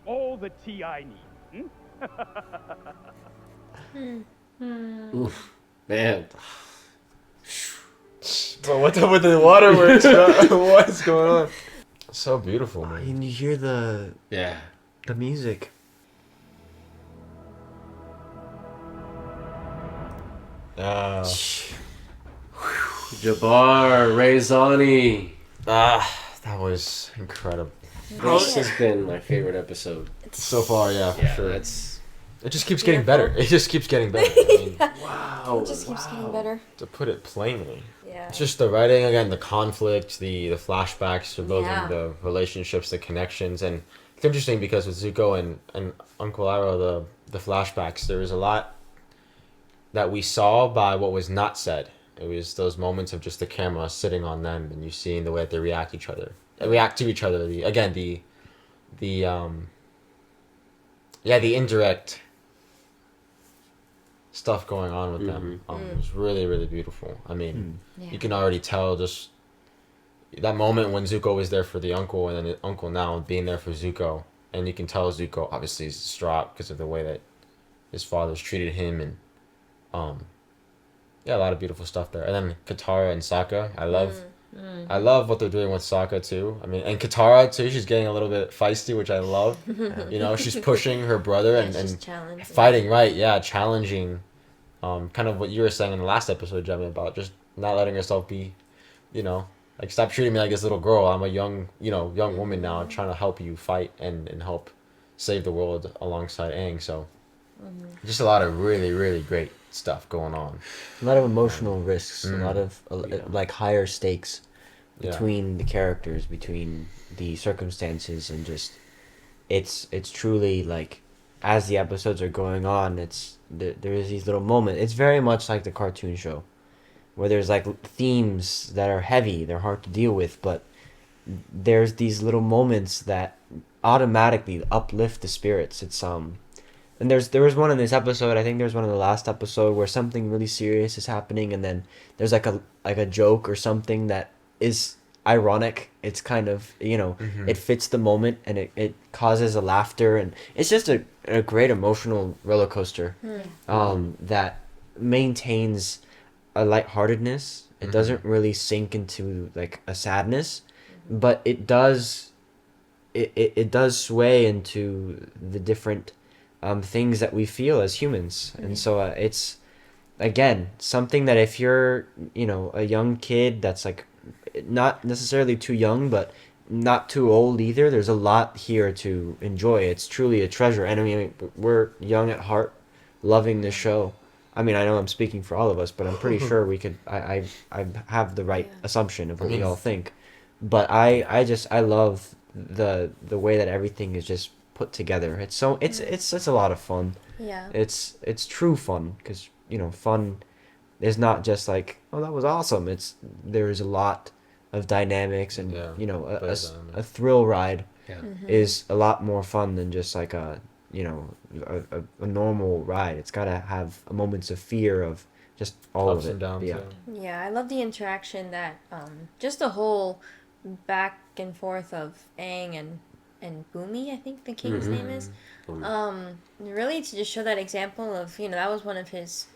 all the tea I need. Oof. Man. But what's up with the waterworks, bro? What's going on? So beautiful, man. And you hear the music. Jabbar, Rezani. That was incredible. This has been my favorite episode. So far, yeah, for sure. It just keeps getting better. It just keeps getting better. I mean, wow. It just keeps getting better. to put it plainly. Yeah. It's just the writing, again, the conflict, the flashbacks, the building Yeah. the relationships, the connections. And it's interesting because with Zuko and Uncle Iroh, the flashbacks, there was a lot that we saw by what was not said. It was those moments of just the camera sitting on them and you seeing the way that they react to each other. The indirect stuff going on with them. It was really, really beautiful. I mean, you can already tell just that moment when Zuko was there for the uncle and then the uncle now being there for Zuko. And you can tell Zuko obviously is distraught because of the way that his father's treated him. And a lot of beautiful stuff there. And then Katara and Sokka, I love what they're doing with Sokka too. I mean, and Katara too, she's getting a little bit feisty, which I love. You know, she's pushing her brother and fighting, right? Yeah, challenging. Kind of what you were saying in the last episode, Jemmy, about just not letting herself be, Like, stop treating me like this little girl. I'm a young woman now, trying to help you fight and help save the world alongside Aang. So, just a lot of really, really great stuff going on. A lot of emotional risks, a lot of like higher stakes between the characters, between the circumstances, and just it's truly like, as the episodes are going on, there is these little moments. It's very much like the cartoon show, where there's like themes that are heavy, they're hard to deal with, but there's these little moments that automatically uplift the spirits. It's and there was one in this episode, I think there's one in the last episode, where something really serious is happening, and then there's like a joke or something that is ironic. It's kind of, it fits the moment, and it causes a laughter, and it's just a great emotional roller coaster that maintains a lightheartedness. It doesn't really sink into like a sadness, but it does sway into the different things that we feel as humans. And so it's, again, something that if you're a young kid that's like not necessarily too young but not too old either, there's a lot here to enjoy. It's truly a treasure. And I mean, we're young at heart, loving this show. I mean, I know I'm speaking for all of us, but I'm pretty sure we could. I have the right assumption of what we all think. But I love the way that everything is just put together. It's a lot of fun. Yeah. It's true fun, because fun is not just like, oh, that was awesome. There's a lot of dynamics, and a thrill ride is a lot more fun than just like a normal ride. It's got to have moments of fear, of just all ups of it. And downs, Yeah, I love the interaction that just the whole back and forth of Aang and Bumi, I think the king's name is. Really to just show that example of, that was one of his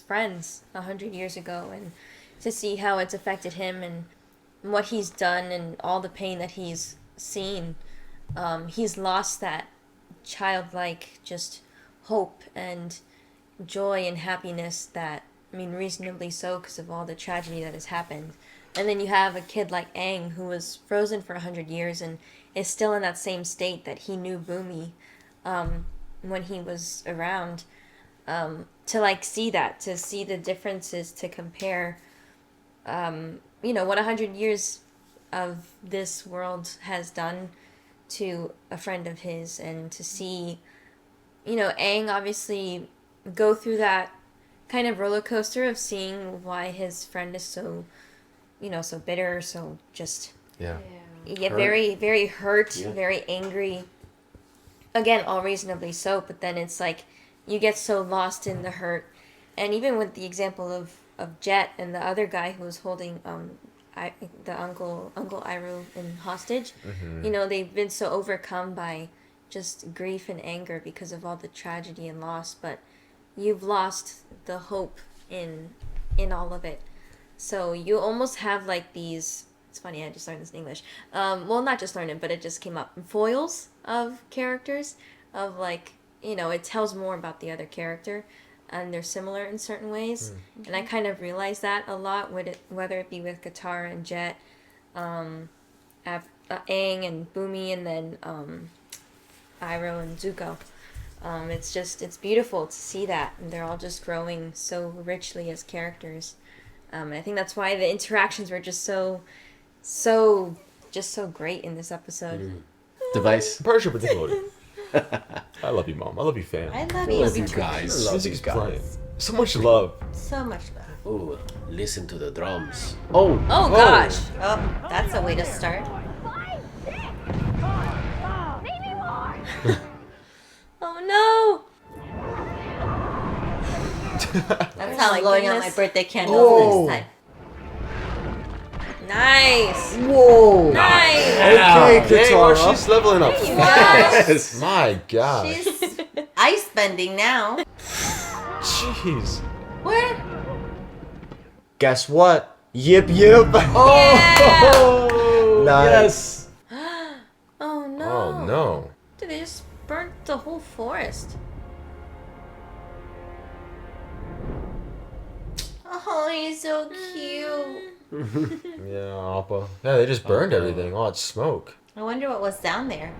friends 100 years ago, and to see how it's affected him and what he's done and all the pain that he's seen. He's lost that childlike just hope and joy and happiness that, reasonably so because of all the tragedy that has happened. And then you have a kid like Aang, who was frozen for 100 years and is still in that same state that he knew Bumi when he was around. To like see that, to see the differences, to compare, what 100 years of this world has done to a friend of his, and to see, Aang obviously go through that kind of roller coaster of seeing why his friend is so, so bitter, so just very, very hurt, very angry. Again, all reasonably so, but then it's like you get so lost in the hurt. And even with the example of Jet and the other guy who was holding the Uncle Iroh in hostage, they've been so overcome by just grief and anger because of all the tragedy and loss, but you've lost the hope in all of it. So you almost have like these, it's funny, I just learned this in English, well, not just learned it, but it just came up, foils of characters, of like, it tells more about the other character, and they're similar in certain ways. And I kind of realized that a lot, whether it be with Katara and Jet, Aang and Bumi, and then Iroh and Zuko. It's beautiful to see that, and they're all just growing so richly as characters. I think that's why the interactions were just so great in this episode. Device. Partial predictability. I love you, Mom. I love you, fam. I love you. Love you guys. Music is playing. So much love. So much love. Ooh, listen to the drums. Oh gosh. Oh, that's a way to start. Oh no! That's how I'm blowing out my birthday candles next time. Nice. Whoa. Nice. Okay, Katara. Katara. She's leveling up There you fast. My gosh. She's ice bending now. Jeez. Where? Guess what? Yip yip. Yeah. Nice. Oh no. Oh no. Dude, they just burnt the whole forest. Oh, he's so cute. Yeah, Appa. Yeah, they just burned everything. Oh, it's smoke. I wonder what was down there.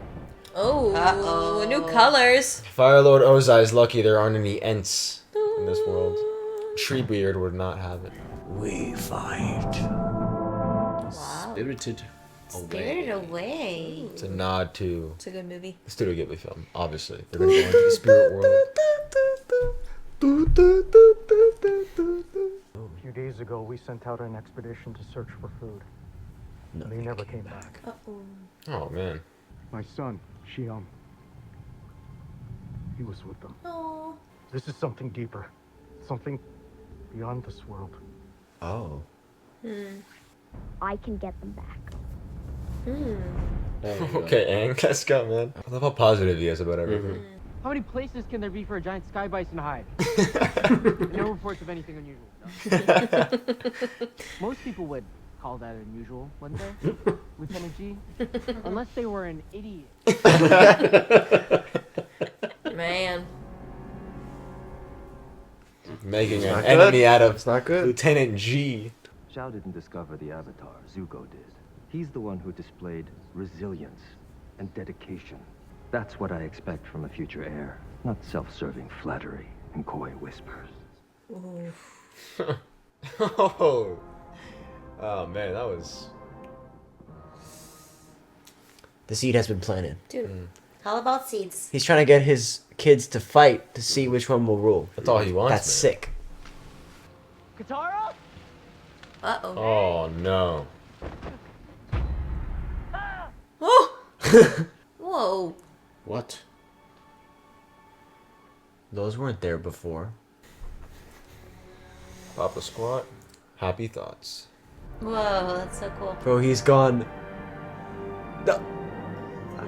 Oh, Uh-oh. new colors. Fire Lord Ozai is lucky there aren't any Ents in this world. Treebeard would not have it. We fight. Wow. Spirited Spirited Away. It's a nod to It's a good movie. the Studio Ghibli film, obviously. They're going to go into the spirit world. A few days ago, we sent out an expedition to search for food. They never came back. Uh-oh. Oh, man. My son, Xiang, he was with them. Oh. This is something deeper, something beyond this world. Oh. I can get them back. Okay, Aang, let's go, man. I love how positive he is about everything. How many places can there be for a giant sky bison to hide? No reports of anything unusual. No. Most people would call that unusual, wouldn't they? Lieutenant G? Unless they were an idiot. Man. Making It's an not enemy good. out of It's not good. Lieutenant G. Zhao didn't discover the Avatar, Zuko did. He's the one who displayed resilience and dedication. That's what I expect from a future heir, not self-serving flattery and coy whispers. Oh. Oh, man, that was... The seed has been planted. Dude, all about seeds. He's trying to get his kids to fight to see which one will rule. That's all he wants, That's man. sick. Katara? Uh-oh. Oh, no. Oh! Whoa. What? Those weren't there before. Papa Squat, happy thoughts. Whoa, that's so cool. Bro, he's gone.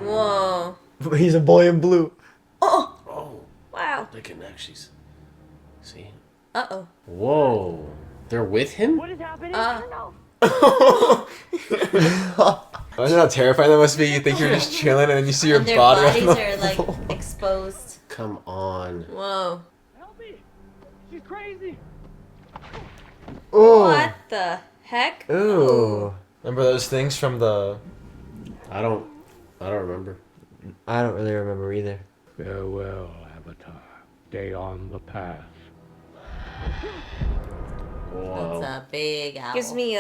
Whoa. He's a boy in blue. Oh! Oh. Wow. They can actually see. Uh-oh. Whoa. They're with him? What is happening? Imagine how terrifying that must be. You think you're just chilling and then you see your And their body on bodies the are like floor. exposed. Come on. Whoa. Help me! She's crazy! Oh. What the heck? Ooh. Remember those things from the... I don't remember. I don't really remember either. Farewell, Avatar. Stay on the path. Whoa. That's a big owl. Gives me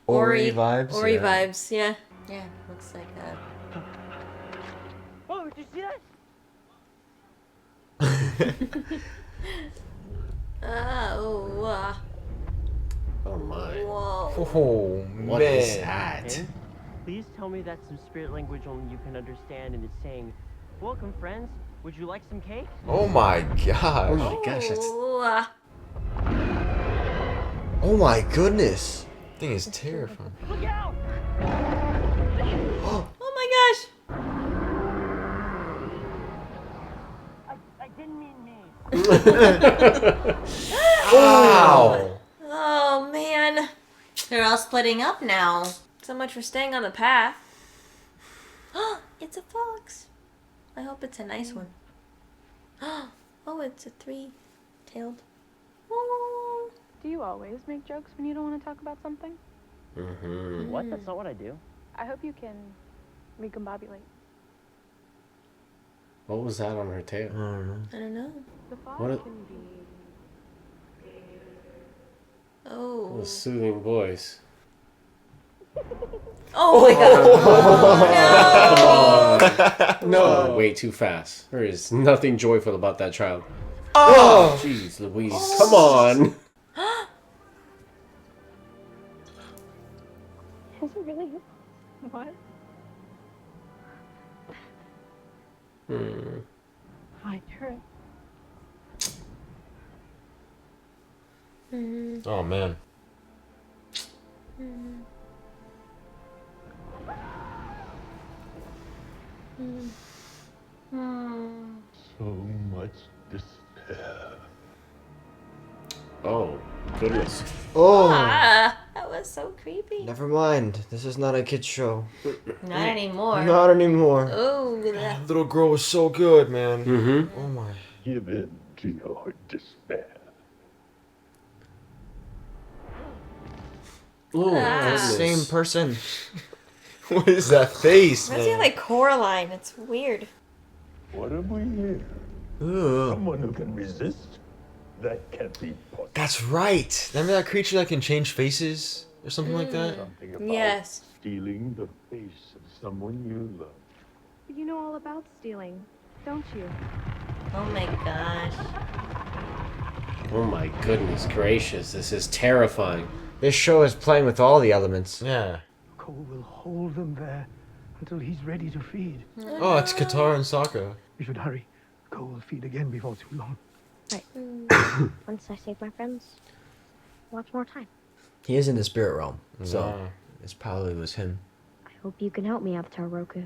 Ori vibes? Ori Yeah. vibes, yeah. Yeah, looks like a... Oh, did you see that? Oh, Oh my. whoa. Oh, What man. is that? Ken, please tell me that's some spirit language only you can understand and it's saying, "Welcome, friends. Would you like some cake?" Oh my gosh. Oh my gosh, that's... Ooh, Oh my goodness. Thing is terrifying. Look out! oh my gosh. I didn't mean me. Ow! Oh, man. They're all splitting up now. So much for staying on the path. It's a fox. I hope it's a nice one. Oh, it's a three-tailed. Oh. Do you always make jokes when you don't want to talk about something? Mm-hmm. What? That's not what I do. I hope you can recombobulate. What was that on her tail? I don't know. I don't know. The fox What a- can be... Oh. What a soothing voice. Oh my god. No! No, way too fast. There is nothing joyful about that child. Oh! Jeez Louise. Come on! Is it really? What? Hmm. I heard. Oh, man. So much despair. Oh, goodness. Oh. Ah, that was so creepy. Never mind. This is not a kid's show. Not anymore. Not anymore. Oh, That little girl was so good, man. Mm-hmm. Oh my. Give in to your despair. Same person. What is that face, Why does he have like Coraline? It's weird. What have we here? Ooh. Someone who can resist? That can't be possible. That's right. Remember that creature that can change faces or something like that? Something about Yes. stealing the face of someone you love. You know all about stealing, don't you? Oh my gosh. Oh my goodness gracious, this is terrifying. This show is playing with all the elements. Yeah. Cole will hold them there until he's ready to feed. Oh, it's Katara and Sokka. We should hurry. Cole will feed again before too long. Right. Once I save my friends, lots more time. He is in the spirit realm, so Wow. this probably was him. I hope you can help me, Avatar Roku.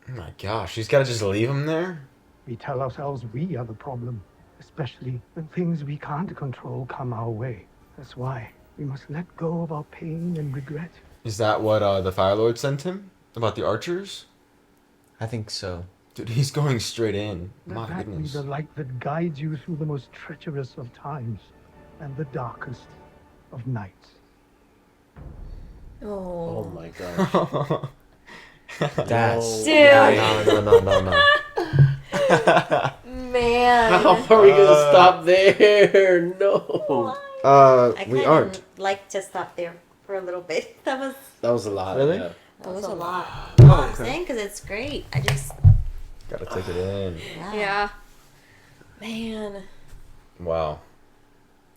Oh my gosh, he's got to just leave him there? We tell ourselves we are the problem, especially when things we can't control come our way. That's why we must let go of our pain and regret. Is that what the Fire Lord sent him? About the archers? I think so. Dude, he's going straight in. My Let that be goodness. the light that guides you through the most treacherous of times and the darkest of nights. Oh my god. That's... Dude. No. Man. How are we gonna stop there? No. I We kinda aren't. like to stop there for a little bit. That was a lot. Really? Yeah. that was a lot. Oh, I'm okay. saying because it's great. I just Gotta take it in. Yeah. Man. Wow.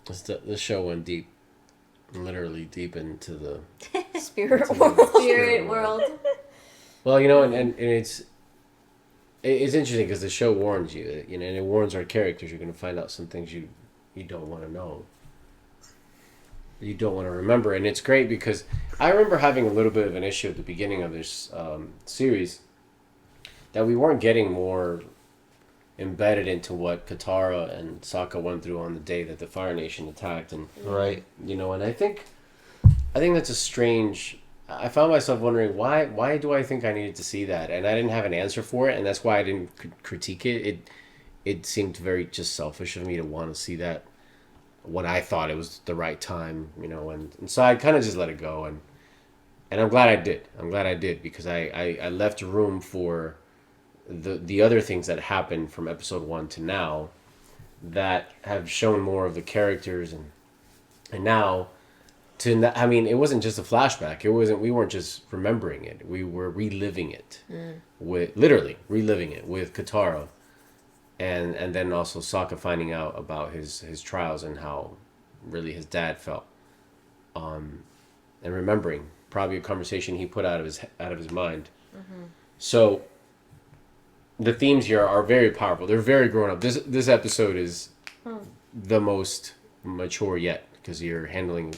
This show went deep. Literally deep into the Spirit into the world. spirit world. Well, you know, and it's interesting because the show warns you, you know, and it warns our characters. You're going to find out some things you don't want to know, you don't want to remember, and it's great because I remember having a little bit of an issue at the beginning of this series that we weren't getting more embedded into what Katara and Sokka went through on the day that the Fire Nation attacked, and Right. you know, and I think that's a strange. I found myself wondering why do I think I needed to see that, and I didn't have an answer for it, and that's why I didn't critique it. It seemed very just selfish of me to want to see that when I thought it was the right time, you know, and so I kind of just let it go, and I'm glad I did. I'm glad I did because I left room for the other things that happened from episode 1 to now that have shown more of the characters, and now. I mean, it wasn't just a flashback. We weren't just remembering it. We were reliving it, literally reliving it with Katara, and then also Sokka finding out about his trials and how really his dad felt, and remembering probably a conversation he put out of his mind. Mm-hmm. So the themes here are very powerful. They're very grown up. This episode is the most mature yet because you're handling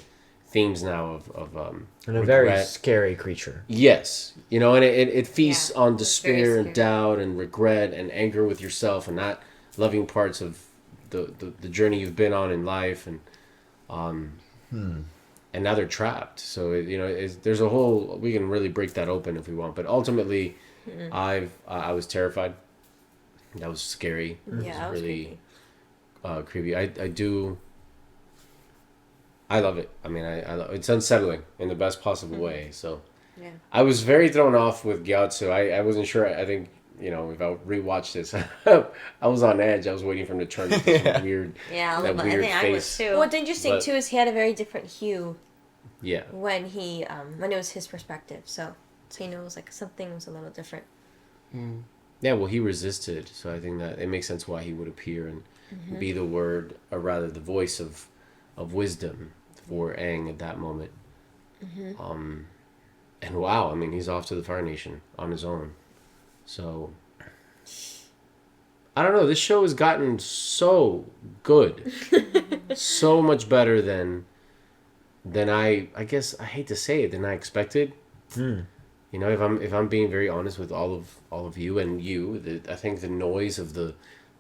themes now of And a regret. very scary creature. Yes, you know, and it feasts on it's very despair and scary. doubt and regret and anger with yourself and not loving parts of the journey you've been on in life, and and now they're trapped. So there's a whole, we can really break that open if we want, but ultimately, I was terrified. That was scary. Yeah, It was that was really creepy. I love it. I mean, I love, it's unsettling in the best possible way. So, Yeah. I was very thrown off with Gyatso. I wasn't sure. I think if I rewatched this, I was on edge. I was waiting for him to turn into this weird, Yeah, that I weird think I was face. too. What's interesting But- too is he had a very different hue Yeah. when he when it was his perspective. So you know, it was like something was a little different. Yeah. Well, he resisted, so I think that it makes sense why he would appear and be the word, or rather, the voice of wisdom for Aang at that moment. And wow, I mean, he's off to the Fire Nation on his own. So, I don't know. This show has gotten so good, so much better than I guess I hate to say it, than I expected. You know, if I'm being very honest with all of you and you, I think the noise of the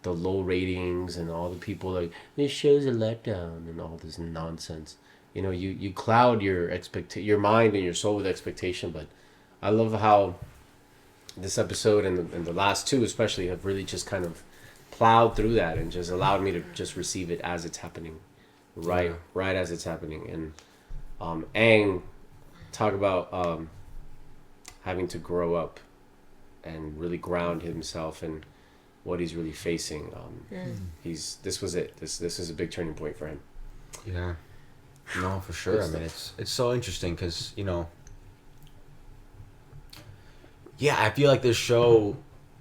low ratings and all the people like this show's a letdown and all this nonsense. You know, you cloud your mind and your soul with expectation, but I love how this episode and the last two especially have really just kind of plowed through that and just allowed me to just receive it as it's happening, right as it's happening, and Aang, talk about having to grow up and really ground himself in what he's really facing. This was it. This is a big turning point for him. Yeah. No, for sure. I mean, it's so interesting because, you know, yeah, I feel like this show,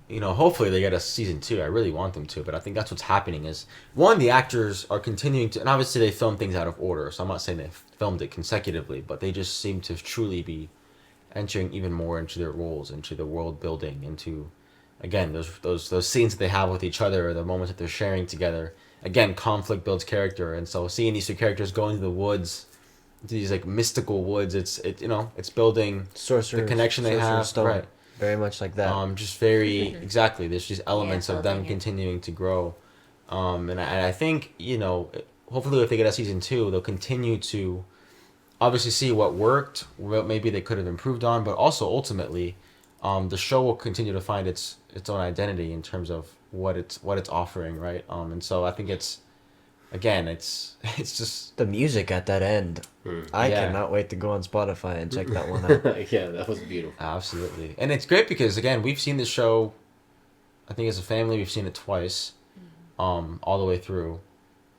you know, hopefully they get a season 2. I really want them to, but I think that's what's happening is, one, the actors are continuing to, and obviously they film things out of order, so I'm not saying they filmed it consecutively, but they just seem to truly be entering even more into their roles, into the world building, into, again, those scenes that they have with each other, or the moments that they're sharing together. Again, conflict builds character, and so seeing these two characters go into the woods, into these like mystical woods, it's building the connection they have. Stone. Right. Very much like that. Just very exactly. There's these elements of them continuing to grow, and I think, you know, hopefully if they get a season 2, they'll continue to obviously see what worked, what maybe they could have improved on, but also ultimately, the show will continue to find its own identity in terms of what it's offering, right? And so I think it's just the music at that end. I cannot wait to go on Spotify and check that one out. Yeah, that was beautiful. Absolutely. And it's great because, again, we've seen this show, I think as a family, we've seen it twice, all the way through.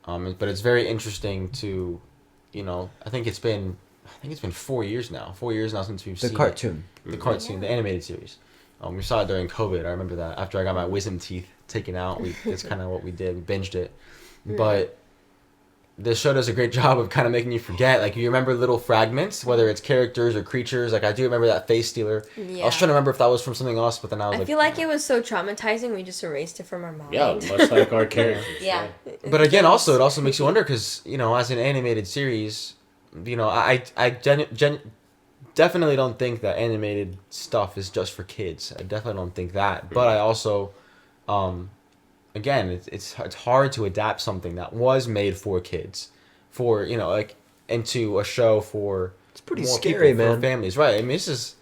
But it's very interesting to, you know, I think it's been 4 years now. 4 years now since we've seen cartoon. The cartoon, the animated series. We saw it during COVID. I remember that. After I got my wisdom teeth taken out, that's kind of what we did. We binged it. But this show does a great job of kind of making you forget. Like, you remember little fragments, whether it's characters or creatures. Like, I do remember that face stealer. Yeah. I was trying to remember if that was from something else, but then I feel like it was so traumatizing, we just erased it from our mind. Yeah, much like our characters. Yeah. But again, also, it also makes you wonder because, you know, as an animated series, you know, I definitely don't think that animated stuff is just for kids. I definitely don't think that. But I also, again, it's hard to adapt something that was made for kids, for, you know, like, into a show for it's pretty more scary, people, man. for families, right? I mean, it's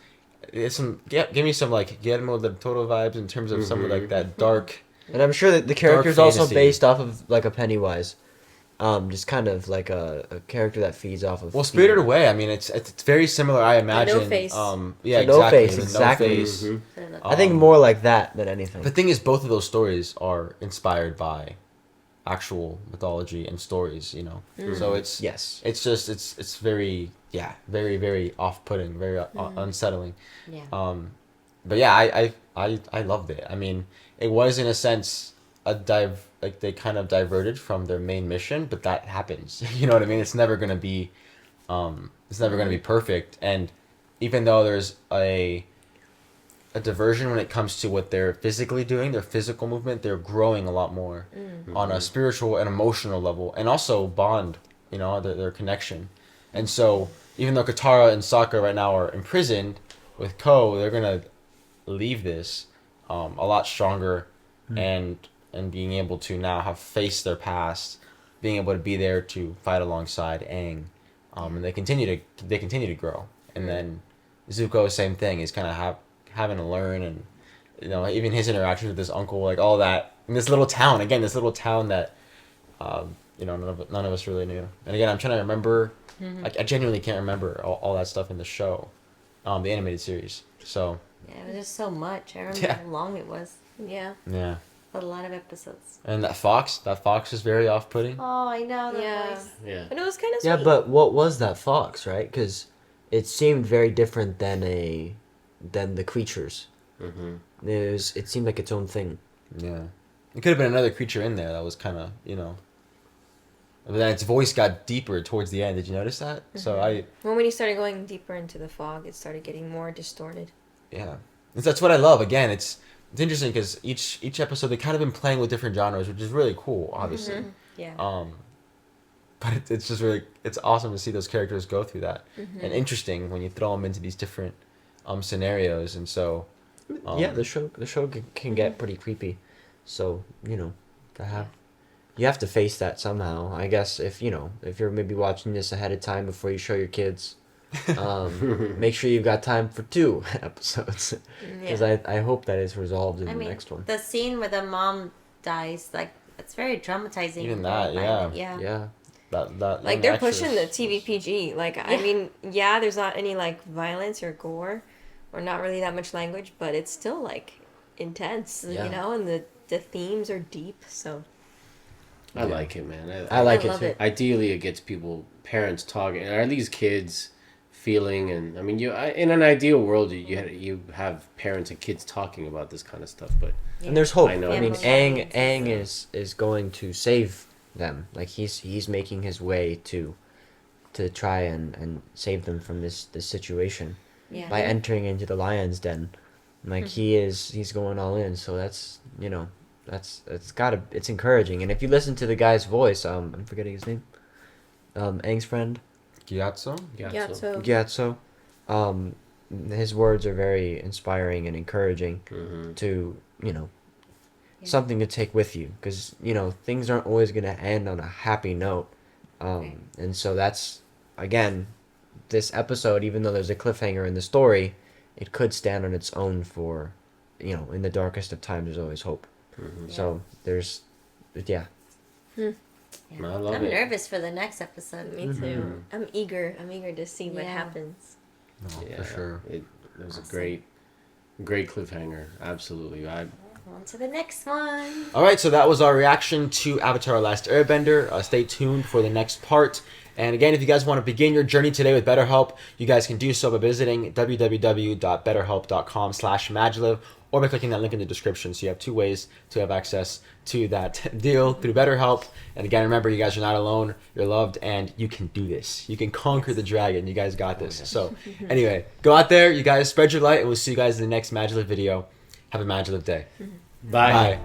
give me some like Guillermo del Toro vibes in terms of some of like that dark. And I'm sure that the character's also based off of like a Pennywise. Just kind of like a character that feeds off of. Well, Spirited Away. I mean, it's very similar. I imagine. No Face. Yeah, exactly. Exactly. No Face. I think more like that than anything. The thing is, both of those stories are inspired by actual mythology and stories. You know, so it's it's very very very off-putting, very unsettling. Yeah. But yeah, I loved it. I mean, it was in a sense like they kind of diverted from their main mission, but that happens. You know what I mean? It's never gonna be perfect. And even though there's a diversion when it comes to what they're physically doing, their physical movement, they're growing a lot more on a spiritual and emotional level, and also bond. You know, their connection. And so even though Katara and Sokka right now are imprisoned with Ko, they're gonna leave this a lot stronger and being able to now have faced their past, being able to be there to fight alongside Aang, and they continue to grow. And then Zuko, same thing. He's kind of having to learn, and you know, even his interactions with his uncle, like all that in this little town. Again, this little town that you know, none of us really knew. And again, I'm trying to remember. I genuinely can't remember all that stuff in the show, the animated series. So yeah, it was just so much. I remember how long it was. Yeah. Yeah. A lot of episodes. And that fox is very off-putting. Oh, I know that voice. Yeah. But it was kind of sweet. Yeah, but what was that fox, right? Because it seemed very different than the creatures. It seemed like its own thing. Yeah. It could have been another creature in there that was kind of, you know. But then its voice got deeper towards the end. Did you notice that? So when he started going deeper into the fog, it started getting more distorted. Yeah. That's what I love. Again, it's interesting because each episode they kind of been playing with different genres, which is really cool, obviously. Yeah. But it's just really, it's awesome to see those characters go through that, and interesting when you throw them into these different scenarios. And so yeah, the show can get pretty creepy, so you know, you have to face that somehow. I guess if you're maybe watching this ahead of time before you show your kids, make sure you've got time for 2 episodes, because I hope that is resolved in the next one. The scene where the mom dies, like, it's very traumatizing. Even that, yeah. Yeah. that Like they're pushing the TV PG. Like I mean, yeah, there's not any like violence or gore, or not really that much language, but it's still like intense, you know, and the themes are deep. So I like it, man. I like it too. Ideally, it gets parents talking, or at least kids feeling, and I mean, in an ideal world, you have parents and kids talking about this kind of stuff, but and there's hope. I know. I mean, Aang is going to save them. Like he's making his way to try and save them from this situation by entering into the lion's den. Like he's going all in. So that's it's encouraging. And if you listen to the guy's voice, I'm forgetting his name, Aang's friend, Gyatso. His words are very inspiring and encouraging to something to take with you, because things aren't always going to end on a happy note, and so that's again this episode, even though there's a cliffhanger in the story, it could stand on its own for in the darkest of times there's always hope. So there's I love I'm it. nervous for the next episode. Me too. I'm eager to see what happens. For sure. It was a great cliffhanger. Absolutely. On to the next one. All right, so that was our reaction to Avatar The Last Airbender. Stay tuned for the next part. And again, if you guys want to begin your journey today with BetterHelp, you guys can do so by visiting www.betterhelp.com/MaJeliv or by clicking that link in the description. So you have 2 ways to have access to that deal through BetterHelp. And again, remember, you guys are not alone. You're loved, and you can do this. You can conquer the dragon. You guys got this. So anyway, go out there. You guys spread your light, and we'll see you guys in the next MaJeliv video. Have a MaJeliv day. Bye. Bye.